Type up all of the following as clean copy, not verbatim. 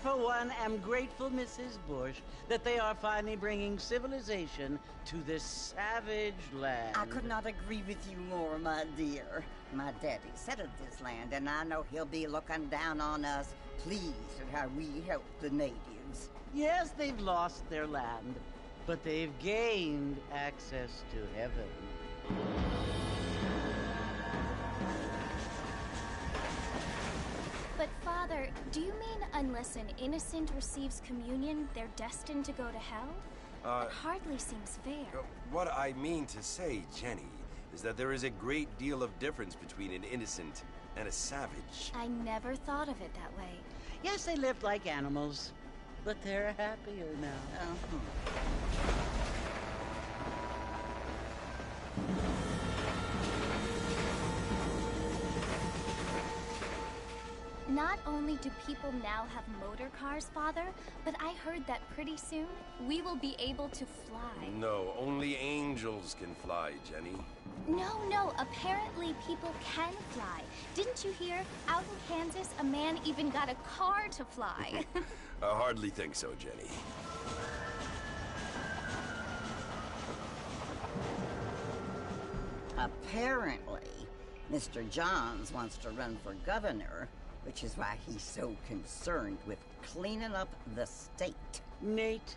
for one, am grateful, Mrs. Bush, that they are finally bringing civilization to this savage land. I could not agree with you more, my dear. My daddy settled this land, and I know he'll be looking down on us, pleased at how we help the natives. Yes, they've lost their land, but they've gained access to heaven. But Father, do you mean unless an innocent receives communion, they're destined to go to hell? That hardly seems fair. What I mean to say, Jenny, is that there is a great deal of difference between an innocent and a savage. I never thought of it that way. Yes, they lived like animals, but they're happier now. Not only do people now have motor cars, Father, but I heard that pretty soon we will be able to fly. No, only angels can fly, Jenny. No, apparently people can fly. Didn't you hear? Out in Kansas, a man even got a car to fly. I hardly think so, Jenny. Apparently, Mr. Johns wants to run for governor, which is why he's so concerned with cleaning up the state. Nate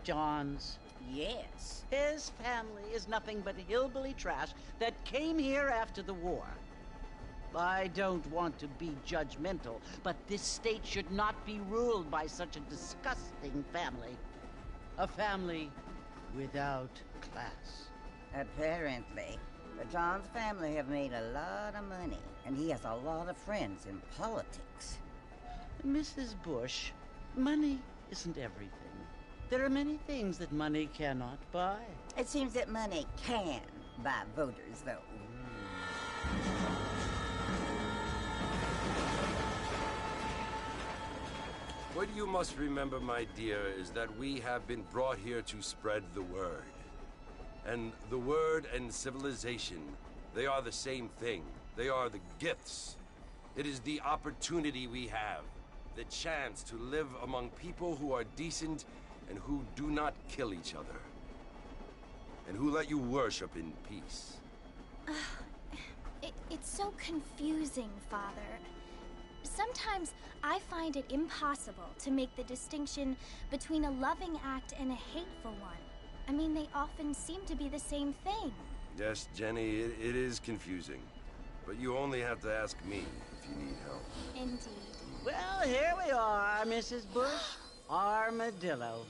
Johns. Yes. His family is nothing but hillbilly trash that came here after the war. I don't want to be judgmental, but this state should not be ruled by such a disgusting family. A family without class. Apparently. The Johns family have made a lot of money, and he has a lot of friends in politics. Mrs. Bush, money isn't everything. There are many things that money cannot buy. It seems that money can buy voters, though. What you must remember, my dear, is that we have been brought here to spread the word. And the word and civilization, they are the same thing. They are the gifts. It is the opportunity we have, the chance to live among people who are decent and who do not kill each other, and who let you worship in peace. It's so confusing, Father. Sometimes I find it impossible to make the distinction between a loving act and a hateful one. I mean, they often seem to be the same thing. Yes, Jenny, it is confusing. But you only have to ask me if you need help. Indeed. Well, here we are, Mrs. Bush. Armadillo.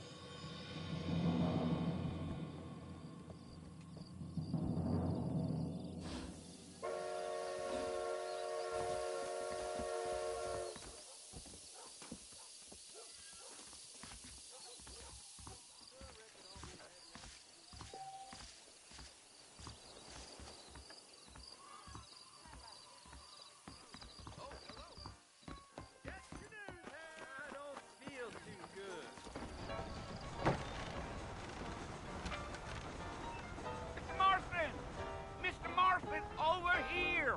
Over here!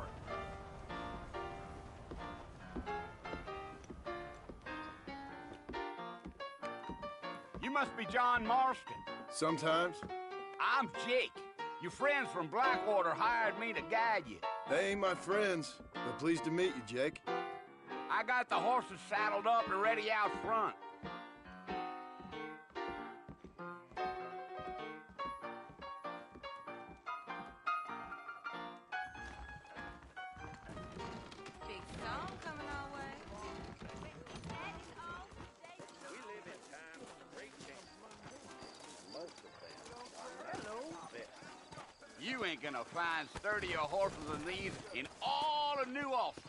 You must be John Marston. Sometimes. I'm Jake. Your friends from Blackwater hired me to guide you. They ain't my friends, but pleased to meet you, Jake. I got the horses saddled up and ready out front. You ain't gonna find sturdier horses than these in all of New Ulster.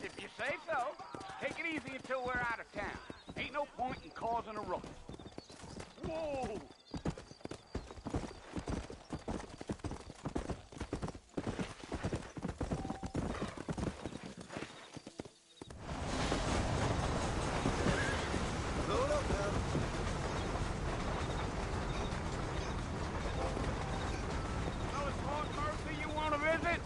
If you say so, take it easy until we're out of town. Ain't no point in causing a ruckus. Whoa! Load up now. So it's Lord Murphy you want to visit?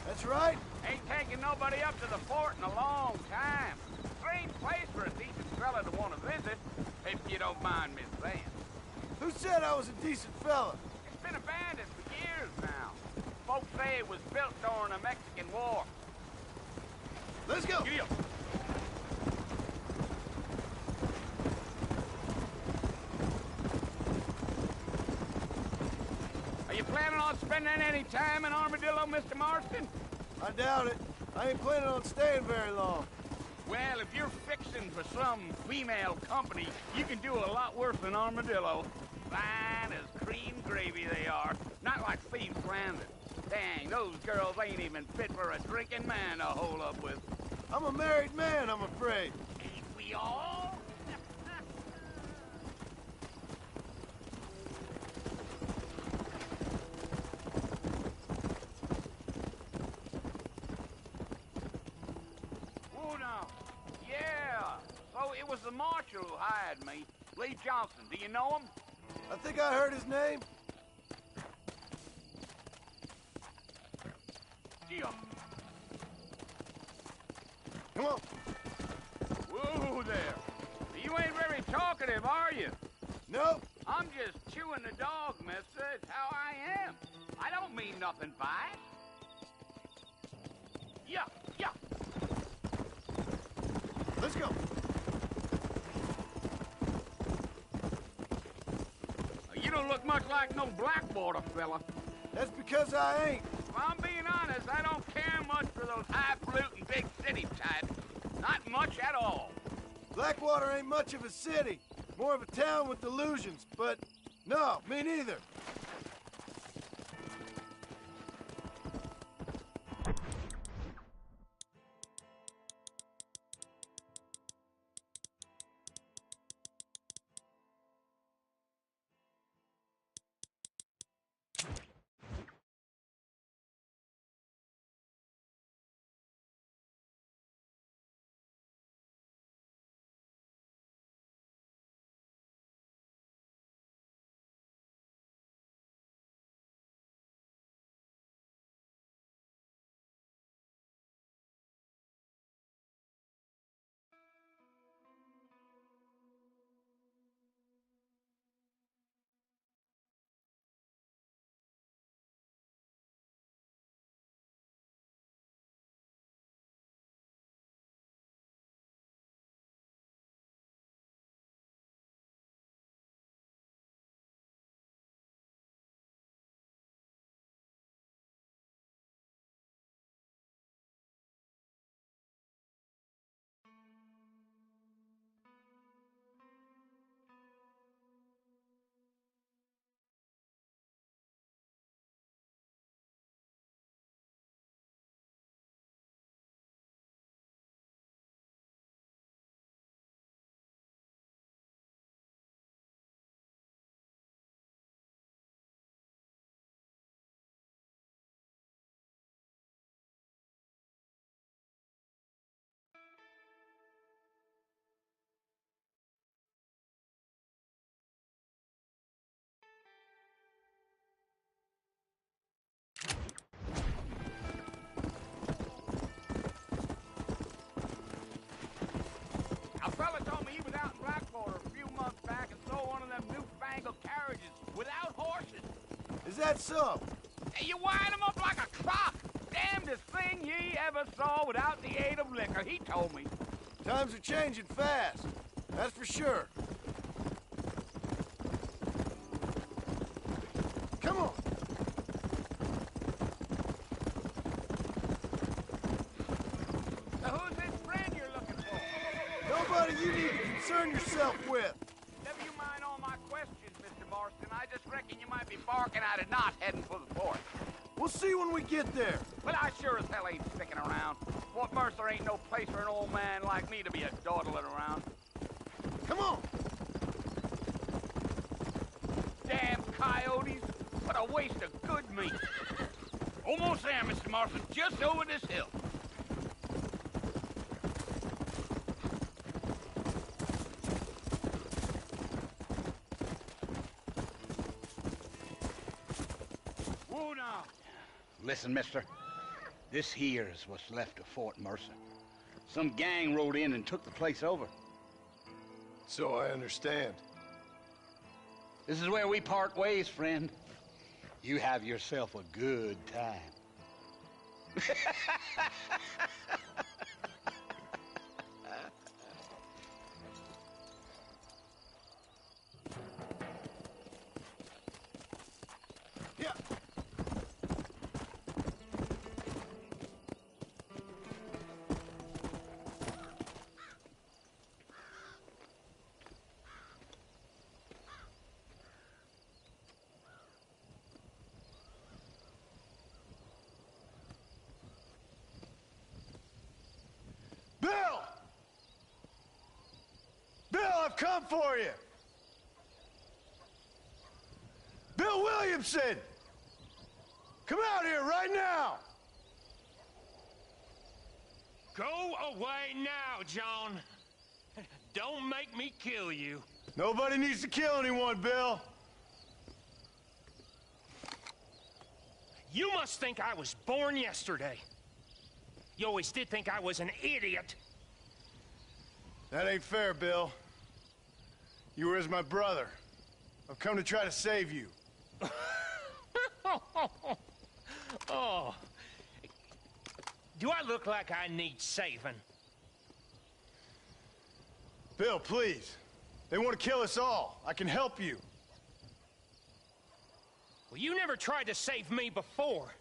That's right. Ain't taking seen nobody up to the fort in a long time. Strange place for a decent fella to want to visit, if you don't mind me saying. Who said I was a decent fella? It's been abandoned for years now. Folks say it was built during the Mexican War. Let's go. Giddy up. Are you planning on spending any time in Armadillo, Mr. Marston? I doubt it. I ain't planning on staying very long. Well, if you're fixing for some female company, you can do a lot worse than Armadillo. Fine as cream gravy they are. Not like Thieves Landing. Dang, those girls ain't even fit for a drinking man to hole up with. I'm a married man, I'm afraid. Ain't we all? Oh, no. Yeah. So it was the marshal who hired me. Lee Johnson. Do you know him? I think I heard his name. Yeah. Come on. Whoa there. You ain't very talkative, are you? Nope. I'm just chewing the dog, mister. It's how I am. I don't mean nothing by it. Yeah, yeah. Let's go. You don't look much like no Blackwater fella. That's because I ain't. If I'm being honest, I don't care much for those highfalutin big city types. Not much at all. Blackwater ain't much of a city. More of a town with delusions, but no, me neither. A fella told me he was out in Blackwater a few months back and saw one of them newfangled carriages without horses. Is that so? Hey, you wind 'em up like a clock. Damnedest thing ye ever saw without the aid of liquor, he told me. Times are changing fast. That's for sure. Come on. Now, who's this friend you're looking for? Nobody you need to concern yourself with. Never you mind all my questions, Mr. Marston. I just reckon you might be barking at a knot heading for the fort. We'll see when we get there. But I sure as hell ain't sticking around. Fort Mercer ain't no place for an old man like me to be a dawdling around. Come on. Damn coyotes. What a waste of good meat. Almost there, Mr. Marston. Just over this hill. Whoa now. Listen, mister. This here is what's left of Fort Mercer. Some gang rode in and took the place over. So I understand. This is where we part ways, friend. You have yourself a good time. Yeah. Bill! Bill, I've come for you! Bill Williamson! Come out here right now! Go away now, John. Don't make me kill you. Nobody needs to kill anyone, Bill. You must think I was born yesterday. You always did think I was an idiot. That ain't fair, Bill. You were as my brother. I've come to try to save you. Oh. Do I look like I need saving? Bill, please. They want to kill us all. I can help you. Well, you never tried to save me before.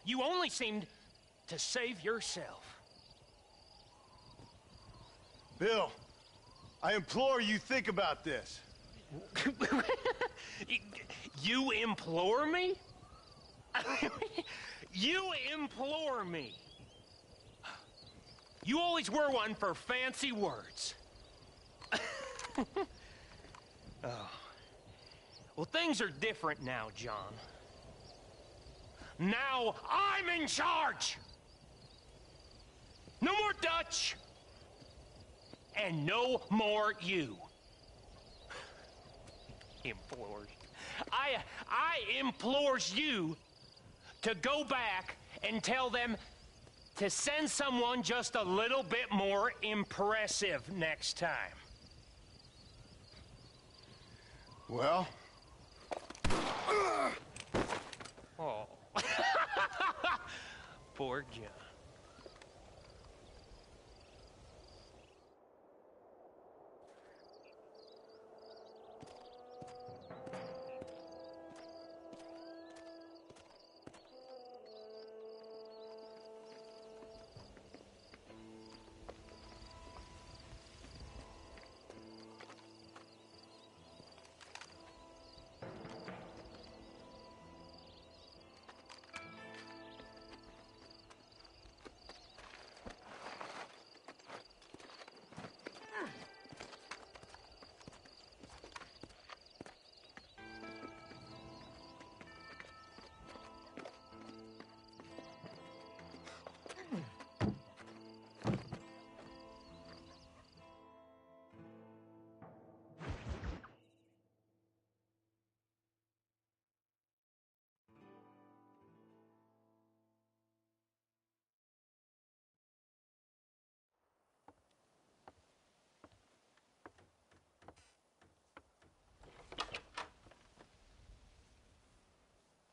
You only seemed to save yourself. Bill, I implore you think about this. You implore me? You implore me. You always were one for fancy words. Oh. Well, things are different now, John. Now I'm in charge. No more Dutch. And no more you. Implores. I implores you to go back and tell them to send someone just a little bit more impressive next time. Well? Oh. Poor John.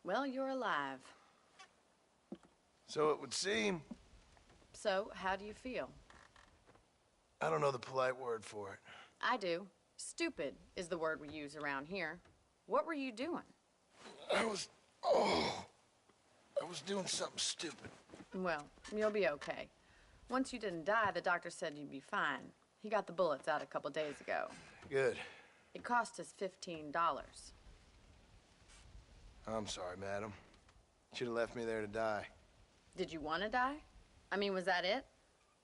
Well, you're alive. So it would seem. So, how do you feel? I don't know the polite word for it. I do. Stupid is the word we use around here. What were you doing? I was doing something stupid. Well, you'll be okay. Once you didn't die, the doctor said you'd be fine. He got the bullets out a couple days ago. Good. It cost us $15. I'm sorry, madam. Should have left me there to die. Did you want to die? I mean, was that it?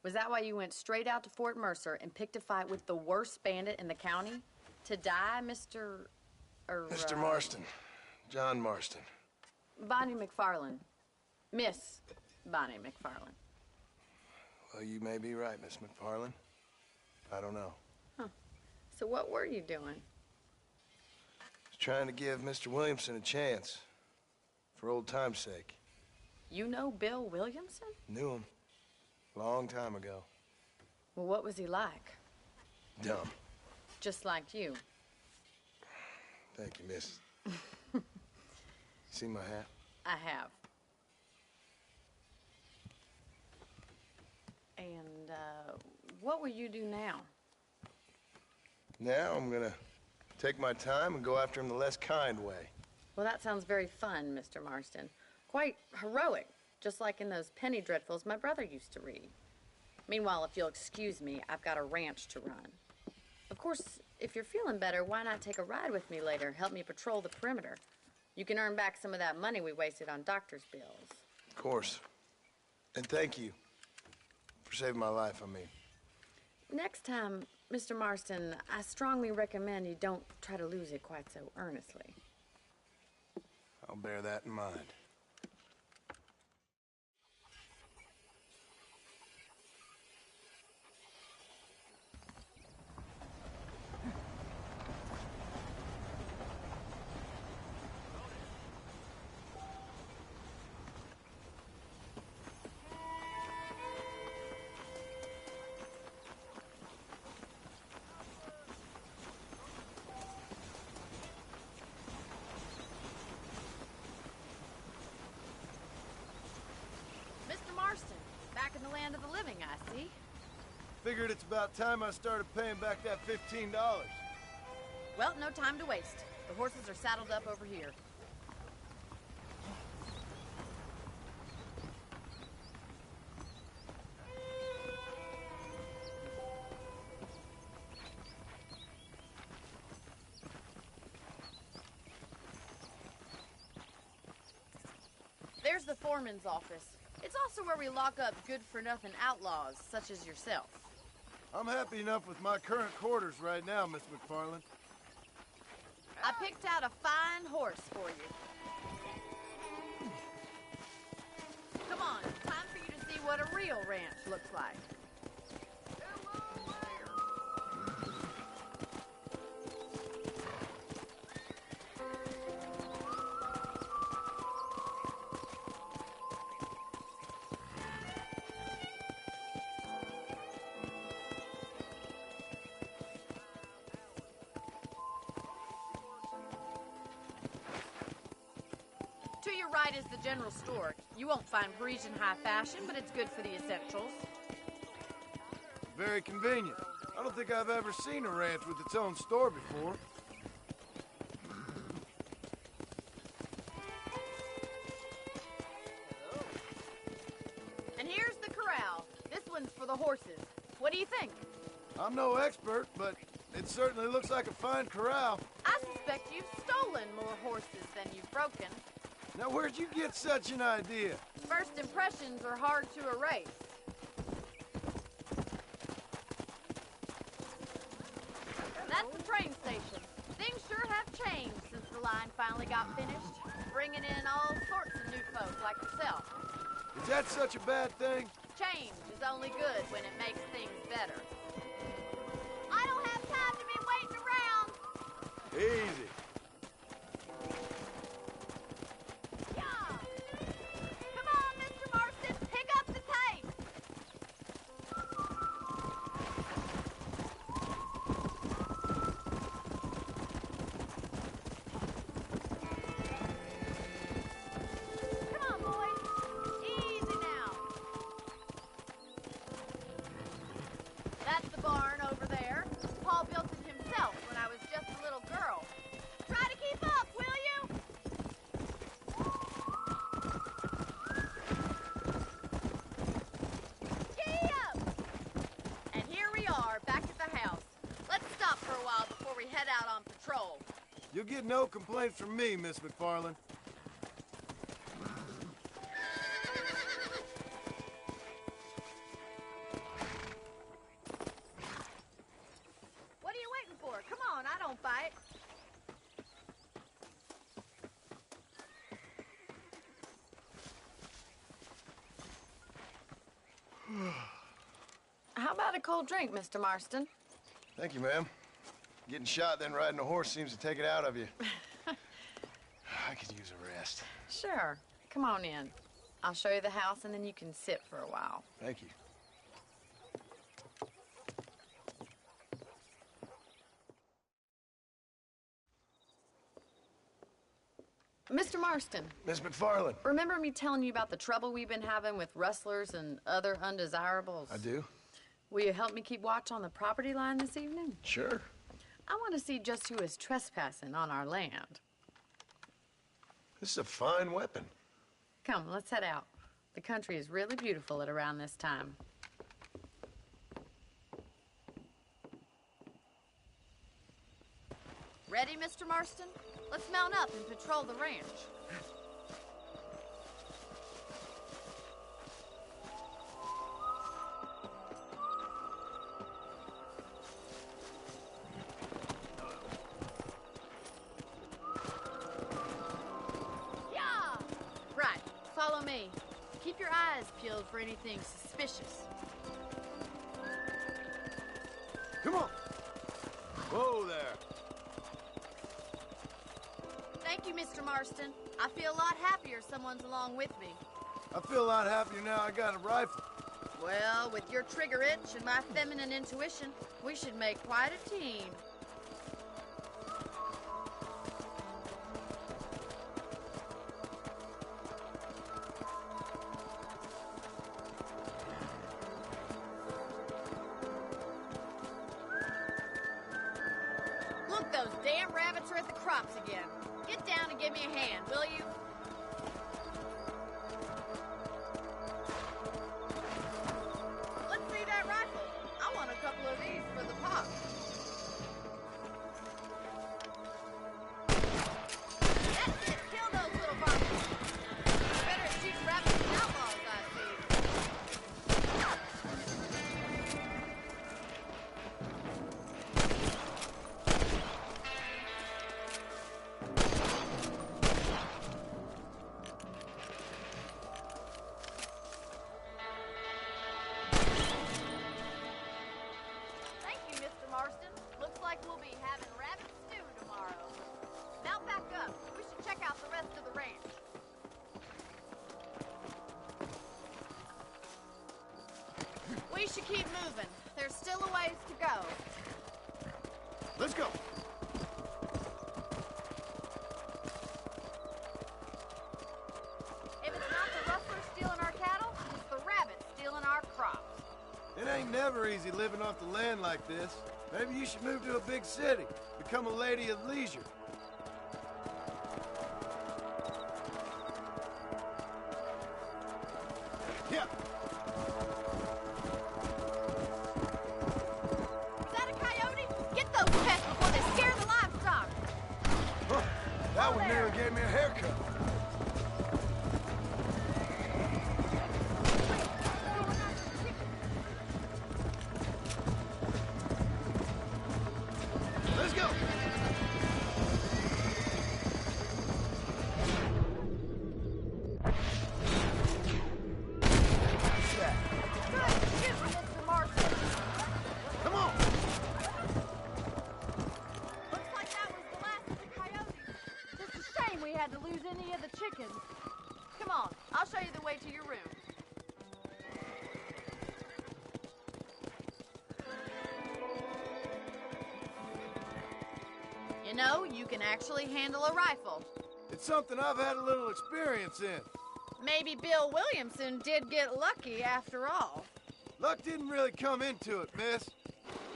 Was that why you went straight out to Fort Mercer and picked a fight with the worst bandit in the county? To die, Mr. Mr. Marston. John Marston. Bonnie McFarland. Miss Bonnie McFarland. Well, you may be right, Miss McFarland. I don't know. Huh. So what were you doing? Trying to give Mr. Williamson a chance, for old time's sake. You know Bill Williamson? Knew him. Long time ago. Well, what was he like? Dumb. Just like you. Thank you, miss. See my hat? I have. And, what will you do now? Now I'm gonna take my time and go after him the less kind way. Well, that sounds very fun, Mr. Marston. Quite heroic, just like in those penny dreadfuls my brother used to read. Meanwhile, if you'll excuse me, I've got a ranch to run. Of course, if you're feeling better, why not take a ride with me later? Help me patrol the perimeter. You can earn back some of that money we wasted on doctor's bills. Of course. And thank you for saving my life, I mean. Next time, Mr. Marston, I strongly recommend you don't try to lose it quite so earnestly. I'll bear that in mind. Mr. Marston, back in the land of the living, I see. Figured it's about time I started paying back that $15. Well, no time to waste. The horses are saddled up over here. There's the foreman's office. It's also where we lock up good-for-nothing outlaws, such as yourself. I'm happy enough with my current quarters right now, Miss McFarland. I picked out a fine horse for you. Come on, time for you to see what a real ranch looks like. To your right is the general store. You won't find Parisian high fashion, but it's good for the essentials. Very convenient. I don't think I've ever seen a ranch with its own store before. And here's the corral. This one's for the horses. What do you think? I'm no expert, but it certainly looks like a fine corral. I suspect you've stolen more horses than you've broken. Now, where'd you get such an idea? First impressions are hard to erase. That's the train station. Things sure have changed since the line finally got finished, bringing in all sorts of new folk like yourself. Is that such a bad thing? Change is only good when it makes things better. I don't have time to be waiting around. Easy. Come on, Mr. Marston, pick up the pace. Come on, boys. Easy now. That's the barn over there. Paul built it himself when I was just a little girl. Try to keep up, will you? Giddy up! And here we are, back at the house. Let's stop for a while before we head out on patrol. You'll get no complaints from me, Miss McFarland. What are you waiting for? Come on, I don't bite. How about a cold drink, Mr. Marston? Thank you, ma'am. Getting shot, then riding a horse seems to take it out of you. I could use a rest. Sure. Come on in. I'll show you the house, and then you can sit for a while. Thank you. Mr. Marston. Miss McFarland. Remember me telling you about the trouble we've been having with rustlers and other undesirables? I do. Will you help me keep watch on the property line this evening? Sure. I want to see just who is trespassing on our land. This is a fine weapon. Come, let's head out. The country is really beautiful at around this time. Ready, Mr. Marston? Let's mount up and patrol the ranch. Yeah! Right, follow me. Keep your eyes peeled for anything suspicious. Come on. Whoa there. Thank you, Mr. Marston. I feel a lot happier someone's along with me. I feel a lot happier now I got a rifle. Well, with your trigger itch and my feminine intuition, we should make quite a team. Look, those damn rabbits are at the crops again. Get down and give me a hand, will you? Let's see that rifle. I want a couple of these for the pop. That's it. Kill those little buggers. Better at shooting rabbits than outlaws, I see. Thank you, Mr. Marston. Looks like we'll be having rabbit stew tomorrow. Now back up. We should check out the rest of the ranch. We should keep moving. There's still a ways to go. Let's go. If it's not the rustlers stealing our cattle, it's the rabbits stealing our crops. It ain't never easy living off the land like this. Maybe you should move to a big city. Become a lady of leisure. Yeah. Is that a coyote? Get those pests before they scare the livestock. Huh, that one nearly gave me a haircut. Let's go. Good shooting, Mr. Marston. Come on. Looks like that was the last of the coyotes. Just a shame we had to lose any of the chickens. Come on, I'll show you the way to your room. You know, you can actually handle a rifle. It's something I've had a little experience in. Maybe Bill Williamson did get lucky after all. Luck didn't really come into it, miss.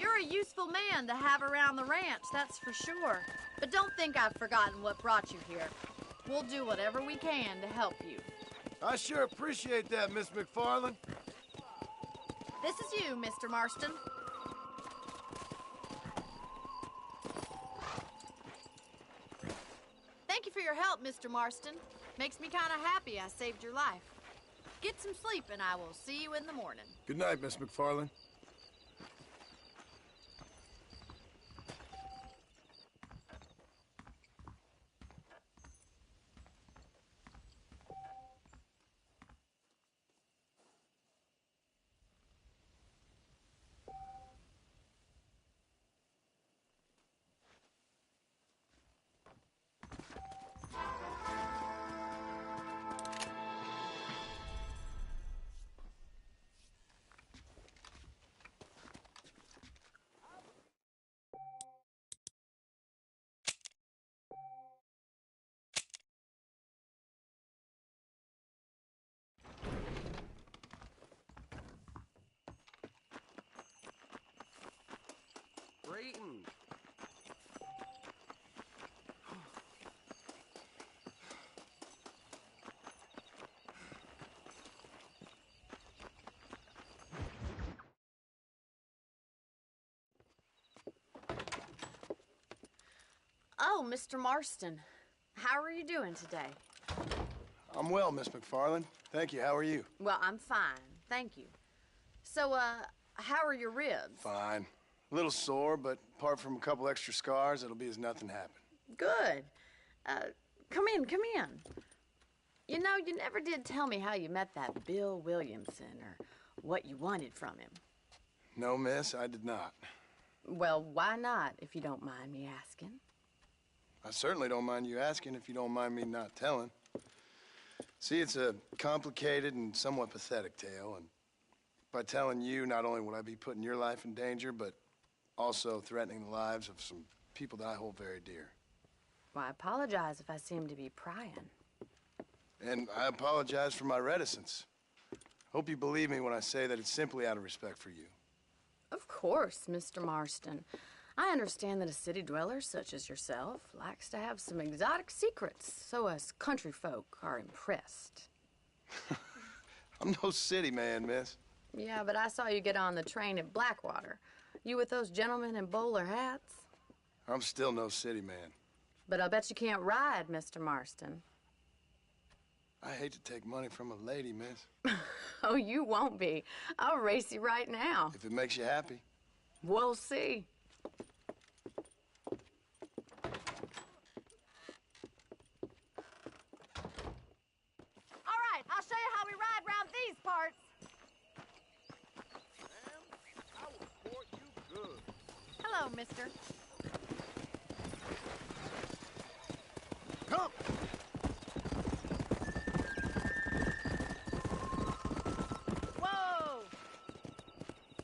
You're a useful man to have around the ranch, that's for sure. But don't think I've forgotten what brought you here. We'll do whatever we can to help you. I sure appreciate that, Miss McFarland. This is you, Mr. Marston. Thank you for your help, Mr. Marston. Makes me kind of happy I saved your life. Get some sleep and I will see you in the morning. Good night, Miss McFarland. eating. Oh, Mr. Marston. How are you doing today? I'm well, Miss McFarland. Thank you. How are you? Well, I'm fine. Thank you. So, how are your ribs? Fine. A little sore, but apart from a couple extra scars, it'll be as nothing happened. Good. Come in, come in. You know, you never did tell me how you met that Bill Williamson or what you wanted from him. No, miss, I did not. Well, why not, if you don't mind me asking? I certainly don't mind you asking if you don't mind me not telling. See, it's a complicated and somewhat pathetic tale, and by telling you, not only would I be putting your life in danger, but also threatening the lives of some people that I hold very dear. Well, I apologize if I seem to be prying. And I apologize for my reticence. Hope you believe me when I say that it's simply out of respect for you. Of course, Mr. Marston. I understand that a city dweller such as yourself likes to have some exotic secrets, so us country folk are impressed. I'm no city man, miss. Yeah, but I saw you get on the train at Blackwater. You with those gentlemen in bowler hats? I'm still no city man. But I'll bet you can't ride, Mr. Marston. I hate to take money from a lady, miss. Oh, you won't be. I'll race you right now. If it makes you happy. We'll see. All right, I'll show you how we ride round these parts. Ma'am, I will court you good. Hello, mister. Come! Whoa!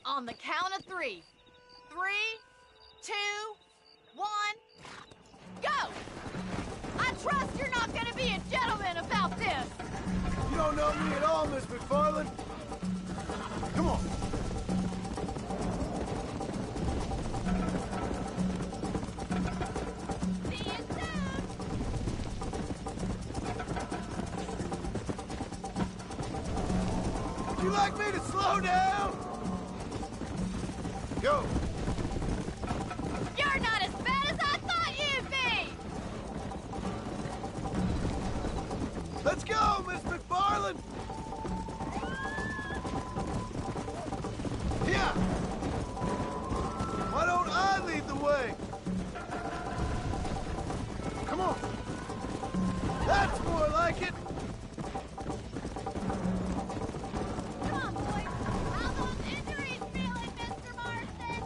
On the count of 3. 3, 2, 1, go! I trust you're not gonna be a gentleman about this. You don't know me at all, Miss McFarland. Come on. See you soon. Would you like me to slow down? Go. You're not as bad as I thought you'd be. Let's go, Miss McFarland. Yeah. Why don't I lead the way? Come on. That's more like it. Come on, boys. How those injuries feeling, Mr. Marston?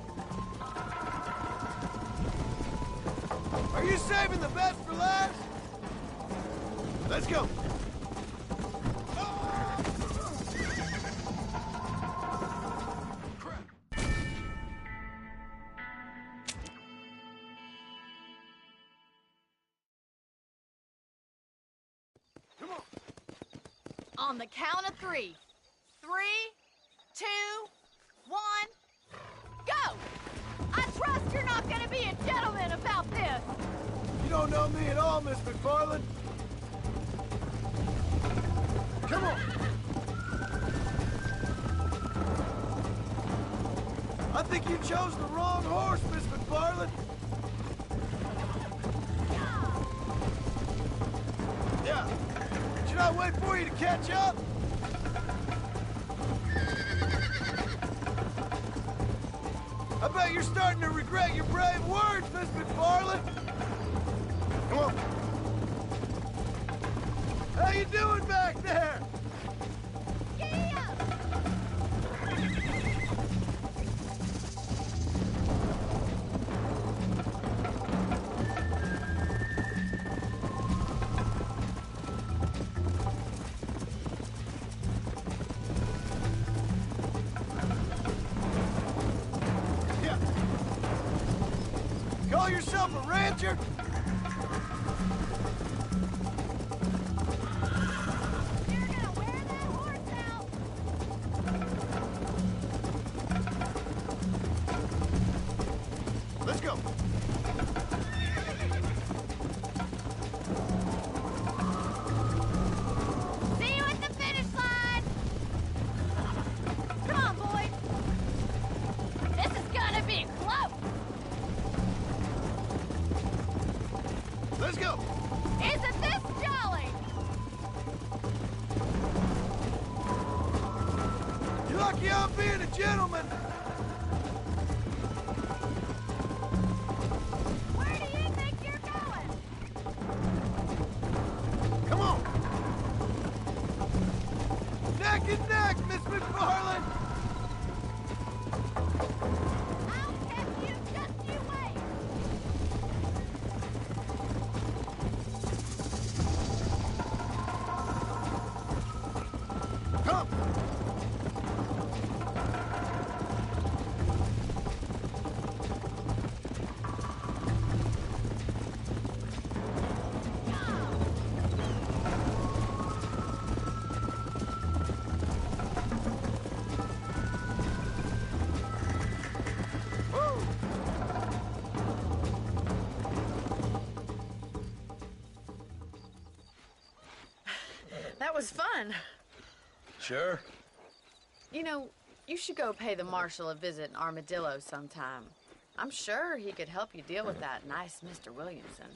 Are you saving the best for last? Let's go. On the count of 3. 3, 2, 1, go! I trust you're not gonna be a gentleman about this. You don't know me at all, Miss McFarland. Come on. I think you chose the wrong horse, Miss McFarland. Yeah. Should I wait for you to catch up? I bet you're starting to regret your brave words, Miss McFarland. Come on. How you doing back there? Giddy up! Yeah. Call yourself a rancher? You're gonna wear that horse out. lucky I'm being a gentleman. Where do you think you're going? Come on. Neck and neck, Miss McFarland. I'll catch you, just you wait. Come. Woo. That was fun. Sure. You know, you should go pay the marshal a visit in Armadillo sometime. I'm sure he could help you deal with that nice Mr. Williamson.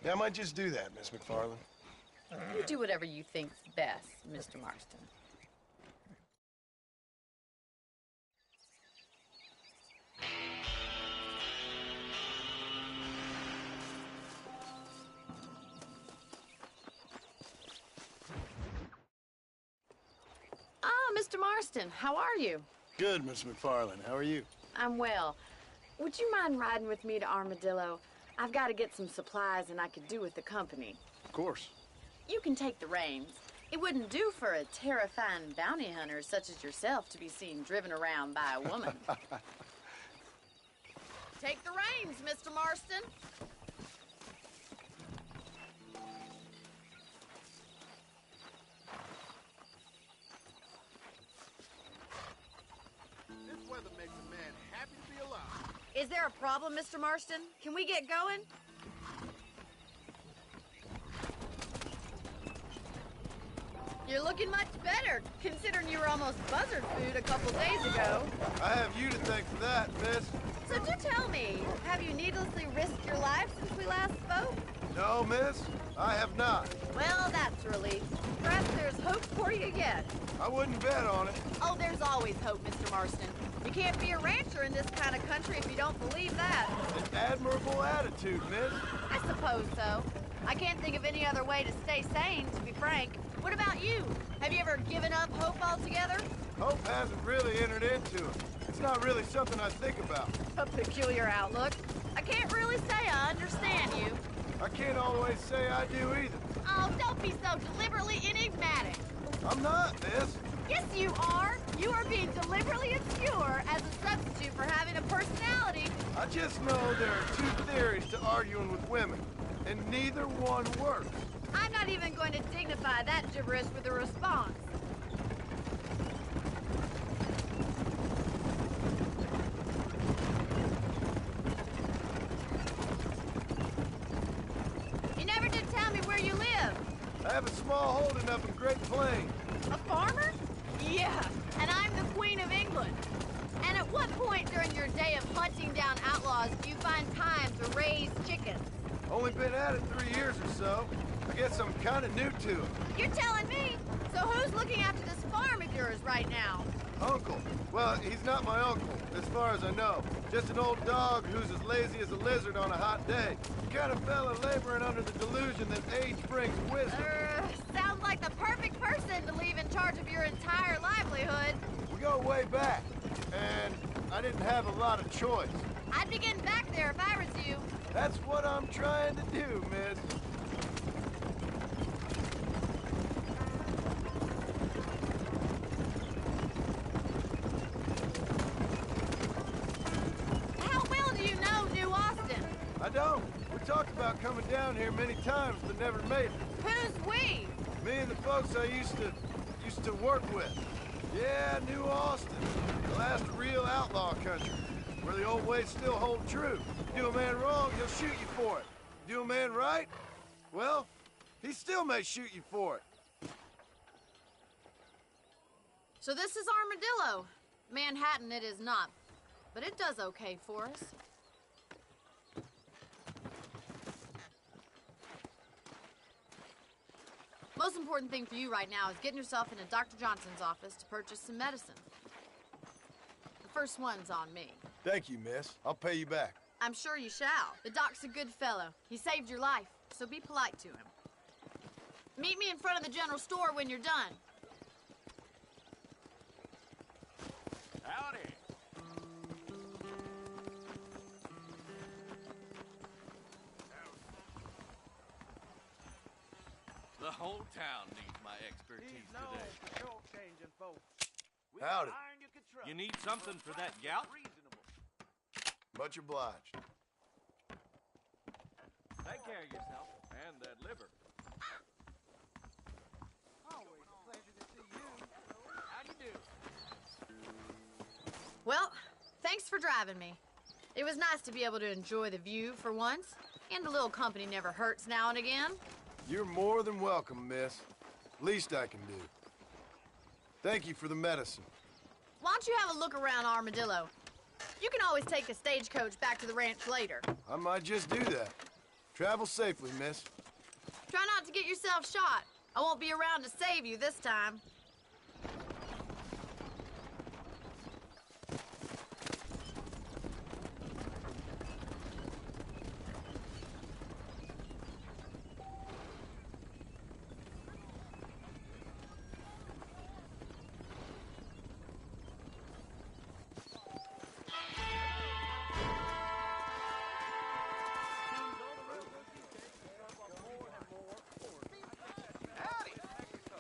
Yeah, I might just do that, Miss McFarland. You do whatever you think's best, Mr. Marston. Ah, Mr. Marston, how are you? Good, Miss McFarland. How are you? I'm well. Would you mind riding with me to Armadillo? I've got to get some supplies and I could do with the company. Of course. You can take the reins. It wouldn't do for a terrifying bounty hunter such as yourself to be seen driven around by a woman. Take the reins, Mr. Marston. This weather makes a man happy to be alive. Is there a problem, Mr. Marston? Can we get going? You're looking much better, considering you were almost buzzard food a couple days ago. I have you to thank for that, miss. So do tell me, have you needlessly risked your life since we last spoke? No, miss, I have not. Well, that's a relief. Perhaps there's hope for you yet. I wouldn't bet on it. Oh, there's always hope, Mr. Marston. You can't be a rancher in this kind of country if you don't believe that. An admirable attitude, miss. I suppose so. I can't think of any other way to stay sane, to be frank. What about you? Have you ever given up hope altogether? Hope hasn't really entered into it. It's not really something I think about. A peculiar outlook. I can't really say I understand you. I can't always say I do either. Oh, don't be so deliberately enigmatic. I'm not, miss. Yes, you are. You are being deliberately obscure as a substitute for having a personality. I just know there are two theories to arguing with women, and neither one works. I'm not even going to dignify that gibberish with a response. You never did tell me where you live. I have a small holding up in Great Plains. A farmer? Yeah, and I'm the Queen of England. And at what point during your day of hunting down outlaws do you find time to raise chickens? Only been at it 3 years or so. I guess I'm kind of new to it. You're telling me? So who's looking after this farm of yours right now? Uncle. Well, he's not my uncle, as far as I know. Just an old dog who's as lazy as a lizard on a hot day. The kind of fella laboring under the delusion that age brings wisdom. Sounds like the perfect person to leave in charge of your entire livelihood. We go way back, and I didn't have a lot of choice. I'd be getting back there if I was you. That's what I'm trying to do, miss. How well do you know New Austin? I don't. We talked about coming down here many times, but never made it. Who's we? Me and the folks I used to work with. Yeah, New Austin. The last real outlaw country, where the old ways still hold true. Do a man wrong, he'll shoot you for it. Do a man right, well, he still may shoot you for it. So this is Armadillo. Manhattan it is not, but it does okay for us. Most important thing for you right now is getting yourself into Dr. Johnson's office to purchase some medicine. first one's on me. Thank you, miss. I'll pay you back. I'm sure you shall. The doc's a good fellow. He saved your life, so be polite to him. Meet me in front of the general store when you're done. Howdy. The whole town needs my expertise today. Howdy. You need something for that gout? Much obliged. Take care of yourself. And that liver. Always a pleasure to see you. How do you do? Well, thanks for driving me. It was nice to be able to enjoy the view for once, and a little company never hurts now and again. You're more than welcome, miss. Least I can do. Thank you for the medicine. Why don't you have a look around Armadillo? You can always take a stagecoach back to the ranch later. I might just do that. Travel safely, miss. Try not to get yourself shot. I won't be around to save you this time.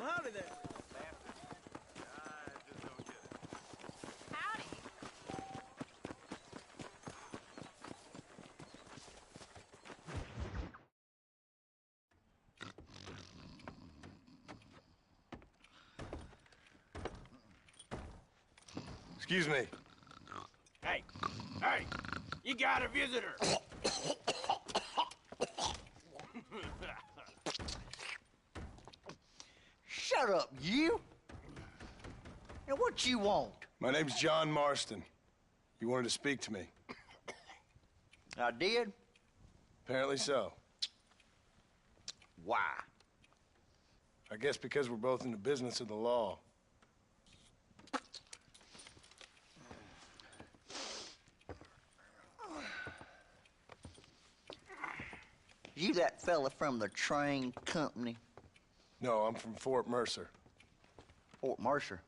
Howdy there. Howdy. Excuse me. Hey, you got a visitor. Shut up, you! Now, what you want? My name's John Marston. You wanted to speak to me. I did? Apparently so. Why? I guess because we're both in the business of the law. You that fella from the train company? No, I'm from Fort Mercer. Fort Mercer?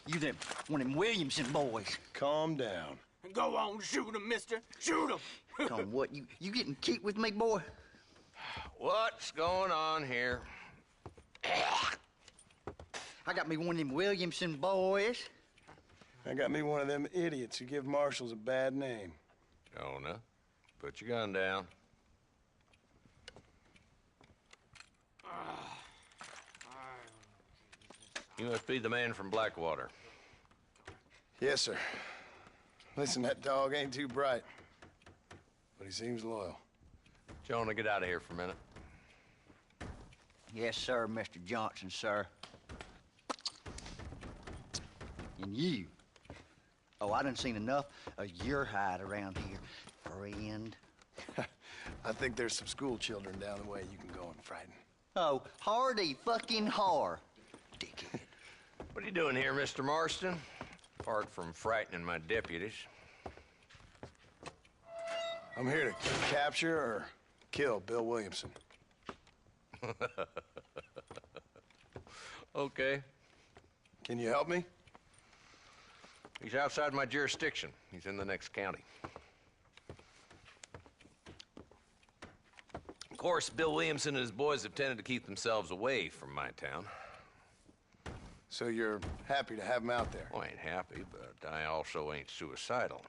You them, one of them Williamson boys. Calm down. Go on, shoot him, mister. Shoot him. Come on, what, you getting keep with me, boy? What's going on here? I got me one of them Williamson boys. I got me one of them idiots who give marshals a bad name. Jonah, put your gun down. You must be the man from Blackwater. Yes, sir. Listen, that dog ain't too bright, but he seems loyal. Jonah, get out of here for a minute. Yes, sir, Mr. Johnson, sir. And you. Oh, I done seen enough of your hide around here, friend. I think there's some school children down the way you can go and frighten. Oh, hardy fucking har. Dickhead. What are you doing here, Mr. Marston? Apart from frightening my deputies. I'm here to capture or kill Bill Williamson. Okay. Can you help me? He's outside my jurisdiction. He's in the next county. Of course, Bill Williamson and his boys have tended to keep themselves away from my town. So you're happy to have him out there? Well, I ain't happy, but I also ain't suicidal.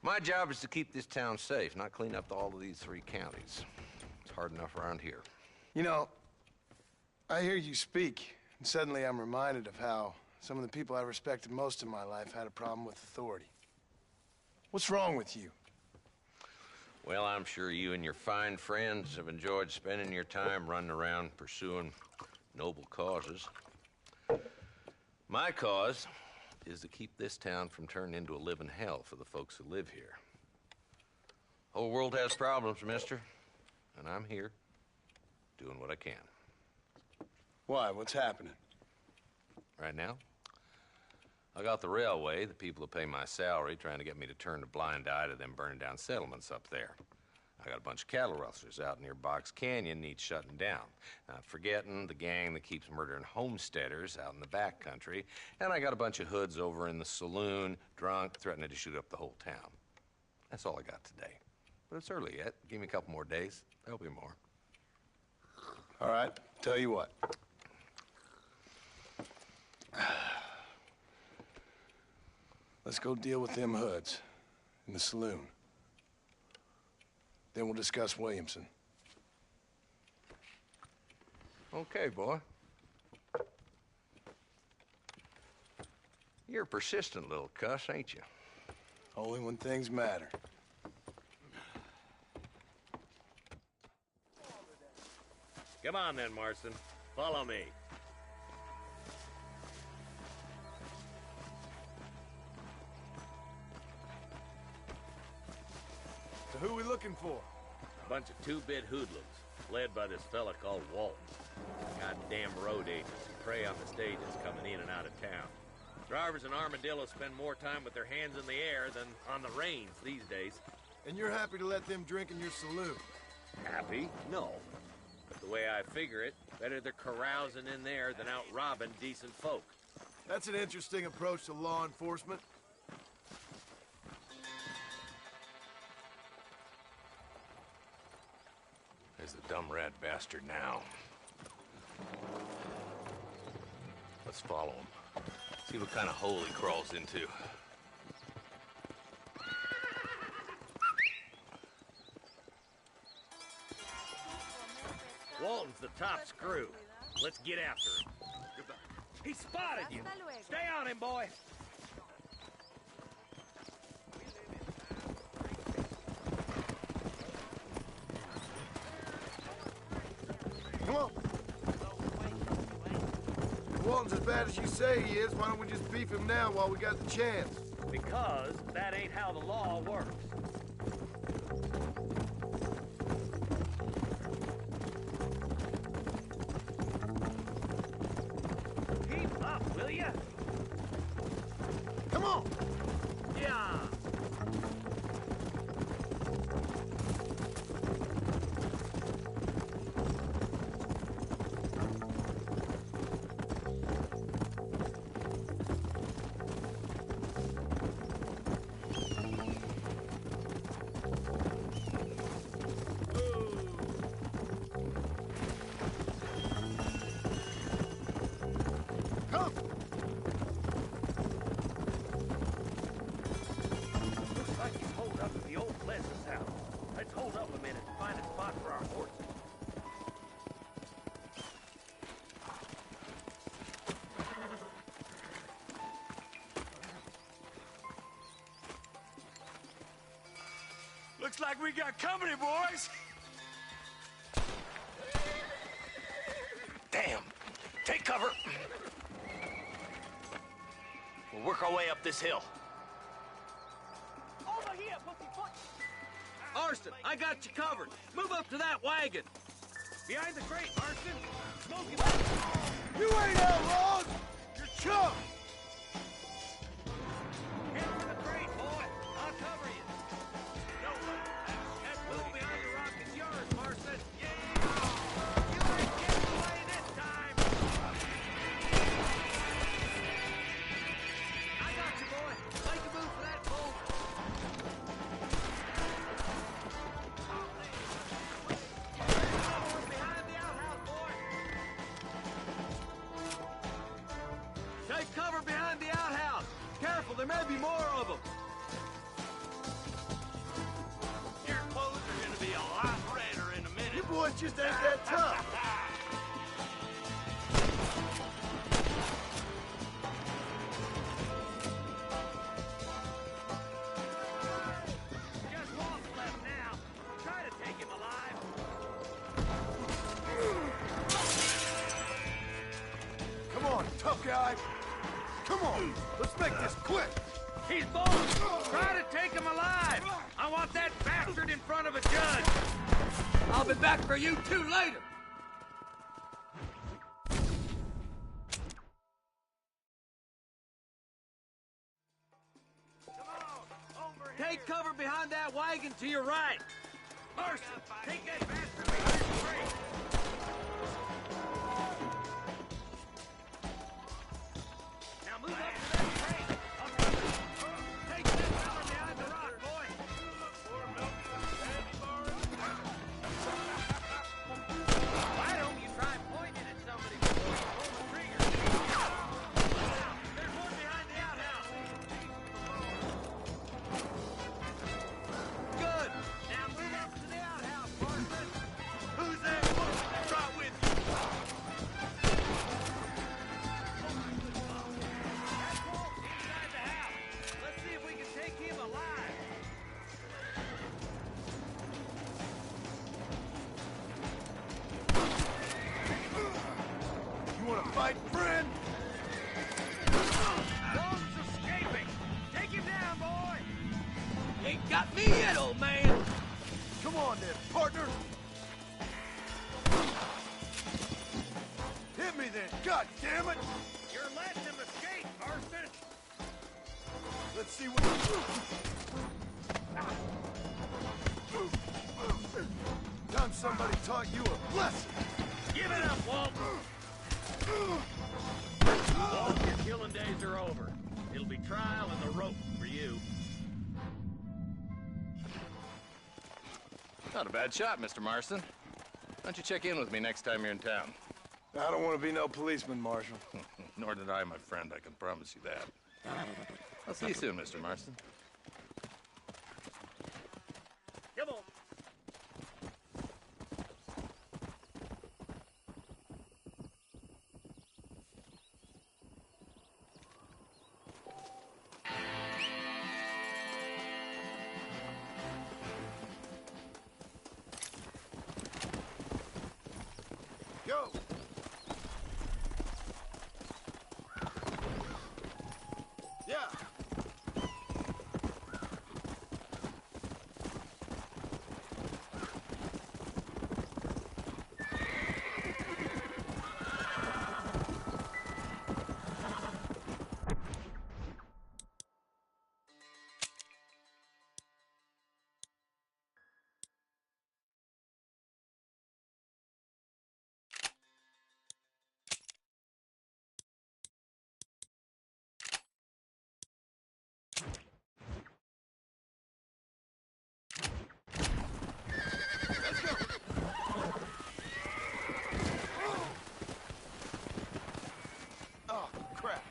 My job is to keep this town safe, not clean up all of these 3 counties. It's hard enough around here. You know, I hear you speak, and suddenly I'm reminded of how some of the people I respected most in my life had a problem with authority. What's wrong with you? Well, I'm sure you and your fine friends have enjoyed spending your time running around pursuing noble causes. My cause is to keep this town from turning into a living hell for the folks who live here. Whole world has problems, mister, and I'm here doing what I can. Why? What's happening? Right now, I got the railway, the people who pay my salary, trying to get me to turn a blind eye to them burning down settlements up there. I got a bunch of cattle rustlers out near Box Canyon needs shutting down. Not forgetting the gang that keeps murdering homesteaders out in the back country. And I got a bunch of hoods over in the saloon, drunk, threatening to shoot up the whole town. That's all I got today. But it's early yet. Give me a couple more days. There'll be more. All right, tell you what. Let's go deal with them hoods in the saloon. Then we'll discuss Williamson. Okay, boy. You're a persistent little cuss, ain't you? Only when things matter. Come on then, Marston. Follow me. So who we looking for? A bunch of two-bit hoodlums, led by this fella called Walton. Goddamn road agents who prey on the stages coming in and out of town. Drivers in Armadillo spend more time with their hands in the air than on the reins these days. And you're happy to let them drink in your saloon? Happy? No. But the way I figure it, better they're carousing in there than out robbing decent folk. That's an interesting approach to law enforcement. There's the dumb rat bastard now. Let's follow him. See what kind of hole he crawls into. Walton's the top screw. Let's get after him. He spotted you. Stay on him, boy. Come on. If Walton's as bad as you say he is, why don't we just beef him now while we got the chance? Because that ain't how the law works. Keep up, will ya? Come on! Yeah! Come! Looks like he's holed up at the old Pleasant's house. Let's hold up a minute and find a spot for our horses. Looks like we got company, boys. Damn. Take cover. We'll work our way up this hill. Over here, pussyfoot! Marston, I got you covered. Move up to that wagon. Behind the crate, Marston. Smoking. You ain't outlaws! You're chump! Head for the crate, boy. I'll cover you. No, that bull behind the rock is yours, Marston. Yeah! You ain't getting away this time. I got you, boy. Make a move for that boulder. Behind the outhouse, boy. Take cover behind the outhouse. Careful, there may be more of them. Your clothes are gonna be a lot redder in a minute. You boys just ain't that tough. Just Walt's left now. Try to take him alive. Come on, tough guy. Come on, let's make this quick. He's both. Try to take him alive. I want that bastard in front of a judge. I'll be back for you two later. behind that wagon to your right. Marston, take that bastard behind the tree. Now move up to that tree. Take that fella behind the rock, boy. Why don't you try pointing at somebody before you pull the trigger? There's one behind the outhouse. Good. Now move up to the outhouse, Marston. Who's that woman that brought with you? That's Walt inside the house. Let's see if we can take him alive. You want to fight, friend? Walt's escaping. Take him down, boy. Ain't got me yet, old man. Come on then, partner. Hit me then, god damn it! You're letting him escape, Marston. Let's see what... Time somebody taught you a lesson. Give it up, Walt. Walt, your killing days are over. It'll be trial and the rope for you. Not a bad shot, Mr. Marston. Why don't you check in with me next time you're in town? I don't want to be no policeman, Marshal. Nor did I, my friend. I can promise you that. I'll see you soon, Mr. Marston. Come on. Go! Yeah! Oh, crap.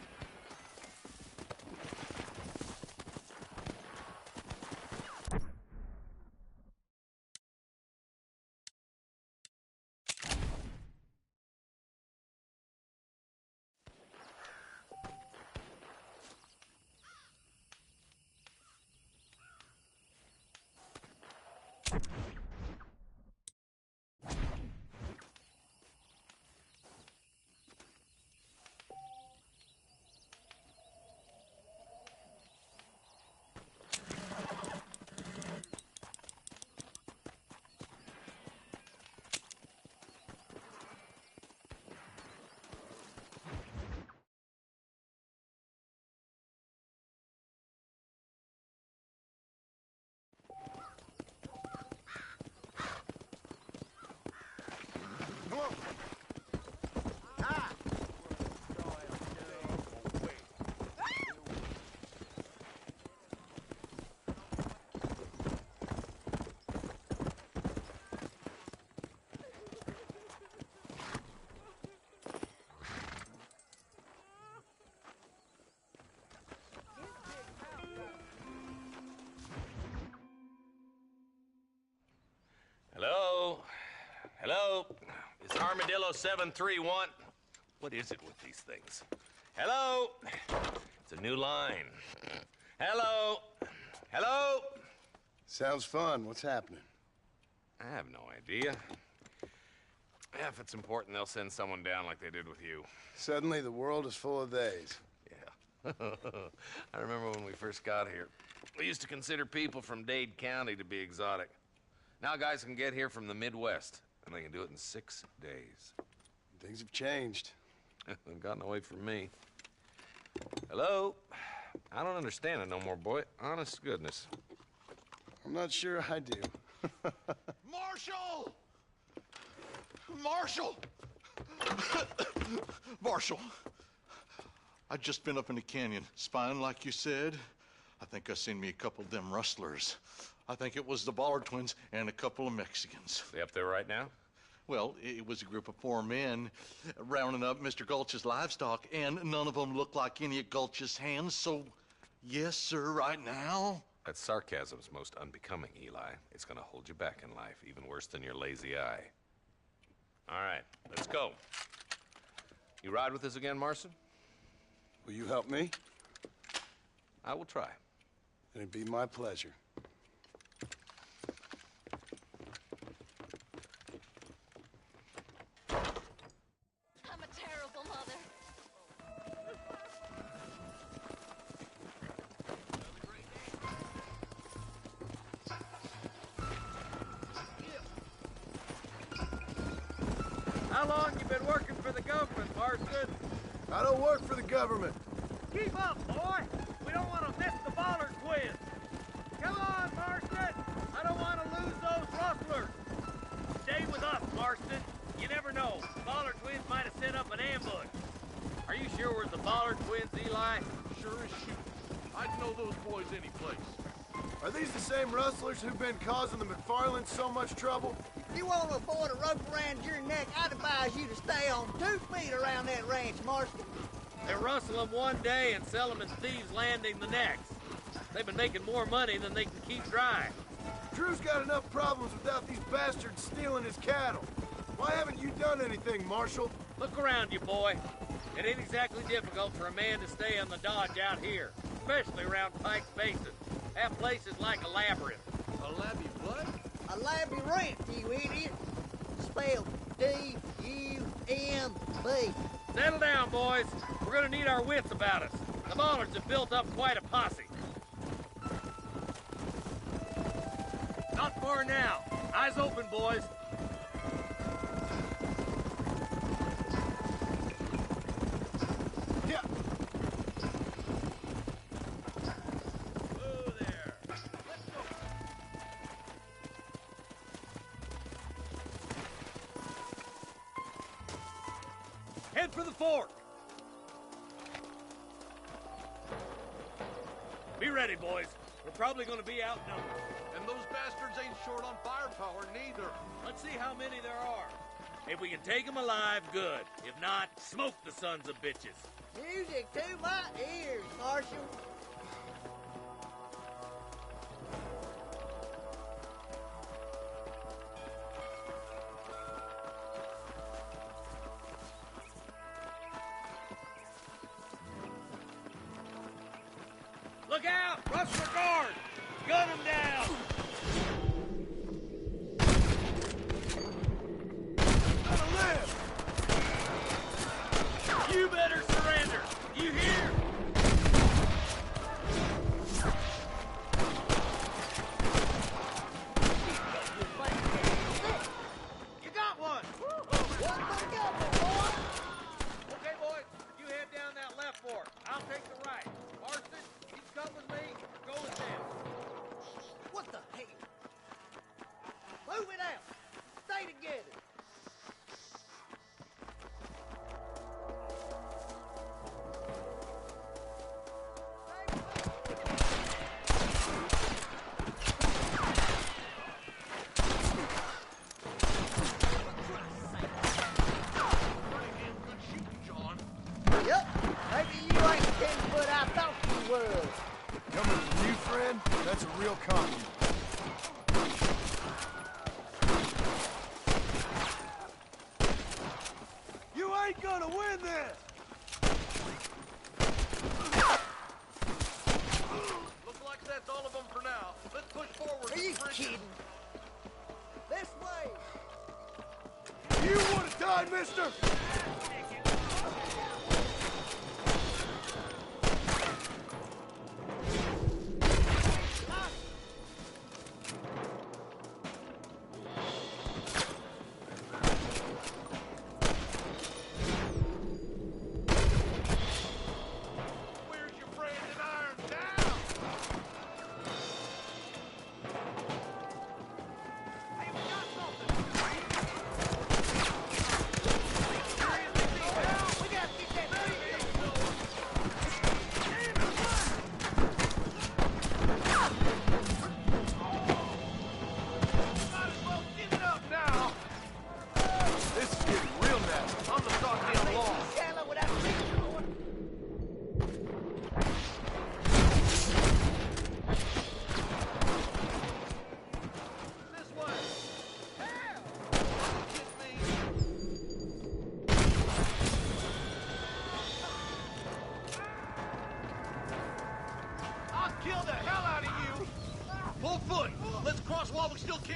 Come on. Ah! Hello? Hello? Is Armadillo 731? What is it with these things? Hello? It's a new line. Hello? Hello? Sounds fun. What's happening? I have no idea. Yeah, if it's important, they'll send someone down like they did with you. Suddenly, the world is full of theys. Yeah. I remember when we first got here. We used to consider people from Dade County to be exotic. Now guys can get here from the Midwest, and they can do it in 6 days. Things have changed. They've gotten away from me. Hello? I don't understand it no more, boy. Honest to goodness. I'm not sure I do. Marshall! Marshall! Marshall! I just been up in the canyon, spying like you said. I think I seen me a couple of them rustlers. I think it was the Ballard twins and a couple of Mexicans. They up there right now? Well, it was a group of 4 men rounding up Mr. Gulch's livestock, and none of them looked like any of Gulch's hands, so yes, sir, right now. That sarcasm's most unbecoming, Eli. It's gonna hold you back in life, even worse than your lazy eye. All right, let's go. You ride with us again, Marston? Will you help me? I will try. It'd be my pleasure. I'm a terrible mother. How long you been working for the government, Marston? I don't work for the government. Keep up, boy. We don't want to miss the Ballard twins. Come on, Marston. I don't want to lose those rustlers. Stay with us, Marston. You never know. The Ballard twins might have set up an ambush. Are you sure we're the Ballard twins, Eli? Sure as shoot. I'd know those boys any place. Are these the same rustlers who've been causing the McFarlands so much trouble? If you want to afford a rope around your neck, I'd advise you to stay on 2 feet around that ranch, Marston. They rustle them one day and sell them in Thieves' Landing the next. They've been making more money than they can keep dry. Drew's got enough problems without these bastards stealing his cattle. Why haven't you done anything, Marshal? Look around you, boy. It ain't exactly difficult for a man to stay on the dodge out here, especially around Pike's Basin. That place is like a labyrinth. A labby what? A labyrinth, you idiot. Spelled D-U-M-B. Settle down, boys. We're gonna need our wits about us. The Ballards have built up quite a posse. Not far now. Eyes open, boys. Yeah. Whoa there. Let's go. Head for the fork. Be ready, boys. We're probably going to be outnumbered. And those bastards ain't short on firepower, neither. Let's see how many there are. If we can take them alive, good. If not, smoke the sons of bitches. Music to my ears, Marshal. Look out! Rustler guard! Gun them down! Gotta live! You better surrender! You hear? You got one! One for the government, boy. Okay, boys, you head down that left fork. I'll take the right. Marston, you come with me or go with them. What the hell? Move it out. Stay together. Yep. Maybe you ain't the 10-foot I thought you was. Coming from you, friend, that's a real compliment. You ain't gonna win this! Looks like that's all of them for now. Let's push forward. Are you kidding? This way. You wanna die, mister? Where's your brand and iron down? kill the hell out of you! Full foot! Let's cross while we still can!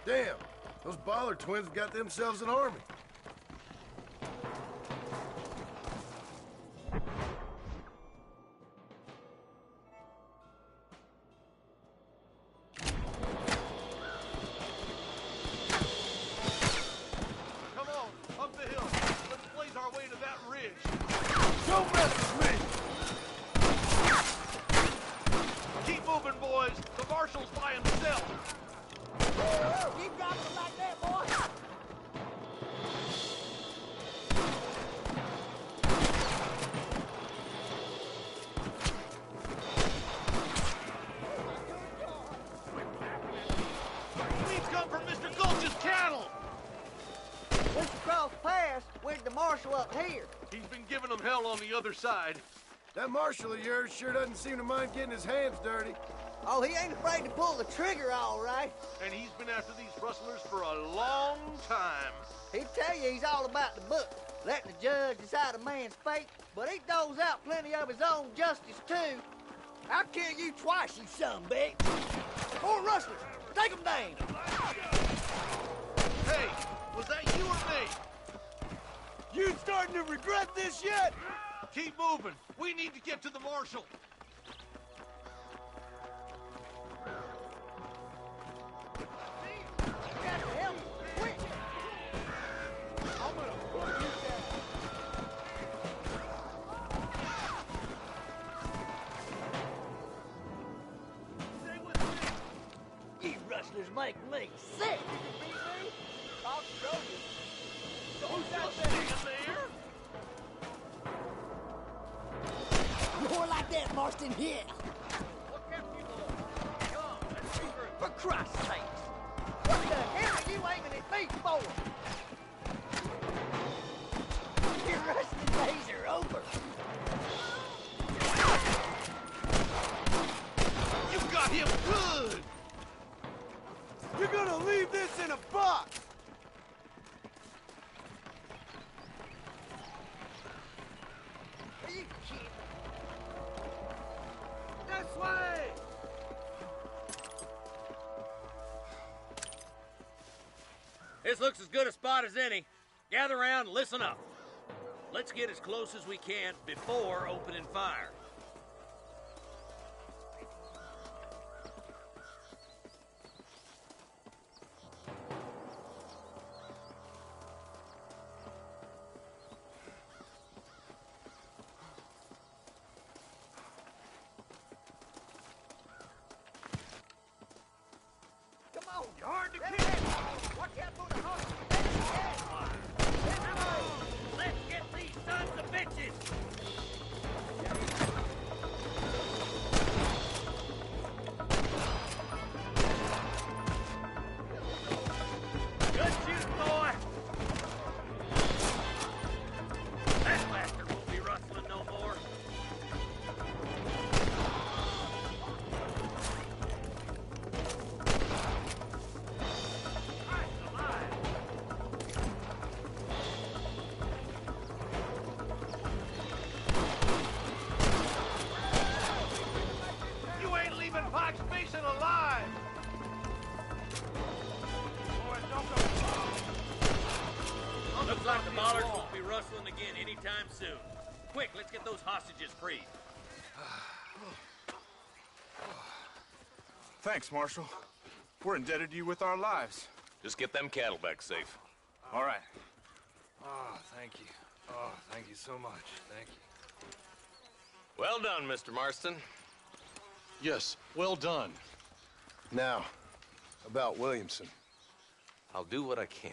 Damn, those Bollard twins have got themselves an army. Come on, up the hill. Let's blaze our way to that ridge. Don't mess with me! Keep moving, boys. The marshal's by himself. Keep dropping like that, boy. Weeds come from Mr. Gulch's cattle. We should cross past with the marshal up here. He's been giving them hell on the other side. That marshal of yours sure doesn't seem to mind getting his hands dirty. Oh, he ain't afraid to pull the trigger, all right. And he's been after these rustlers for a long time. He'd tell you he's all about the book, letting the judge decide a man's fate, but he doles out plenty of his own justice, too. I'll kill you twice, you son of a bitch. 4 rustlers, take them down. Hey, was that you or me? You starting to regret this yet? Keep moving. We need to get to the marshal. Got to help me, quick. I'm gonna pull you down. Stay with me. You rustlers make me sick. I'll show you. Don't just stand there. More like that, Marston, here. For Christ's sake. What the hell are you aiming at me for? Your wrestling days are over. You got him good. You're gonna leave this in a box! Are you kidding? This way! This looks as good a spot as any. Gather around and listen up. Let's get as close as we can before opening fire. Come on. You're hard to kill. Watch out for the horse. Let's get these sons of bitches! Good shooting, boy! That bastard won't be rustling no more. You ain't leaving Pike's Basin alive. Looks like the Bollards won't be rustling again anytime soon. Quick, let's get those hostages freed. Thanks, Marshal. We're indebted to you with our lives. Just get them cattle back safe. All right. Oh, thank you. Oh, thank you so much. Thank you. Well done, Mr. Marston. Yes, well done. Now, about Williamson. I'll do what I can.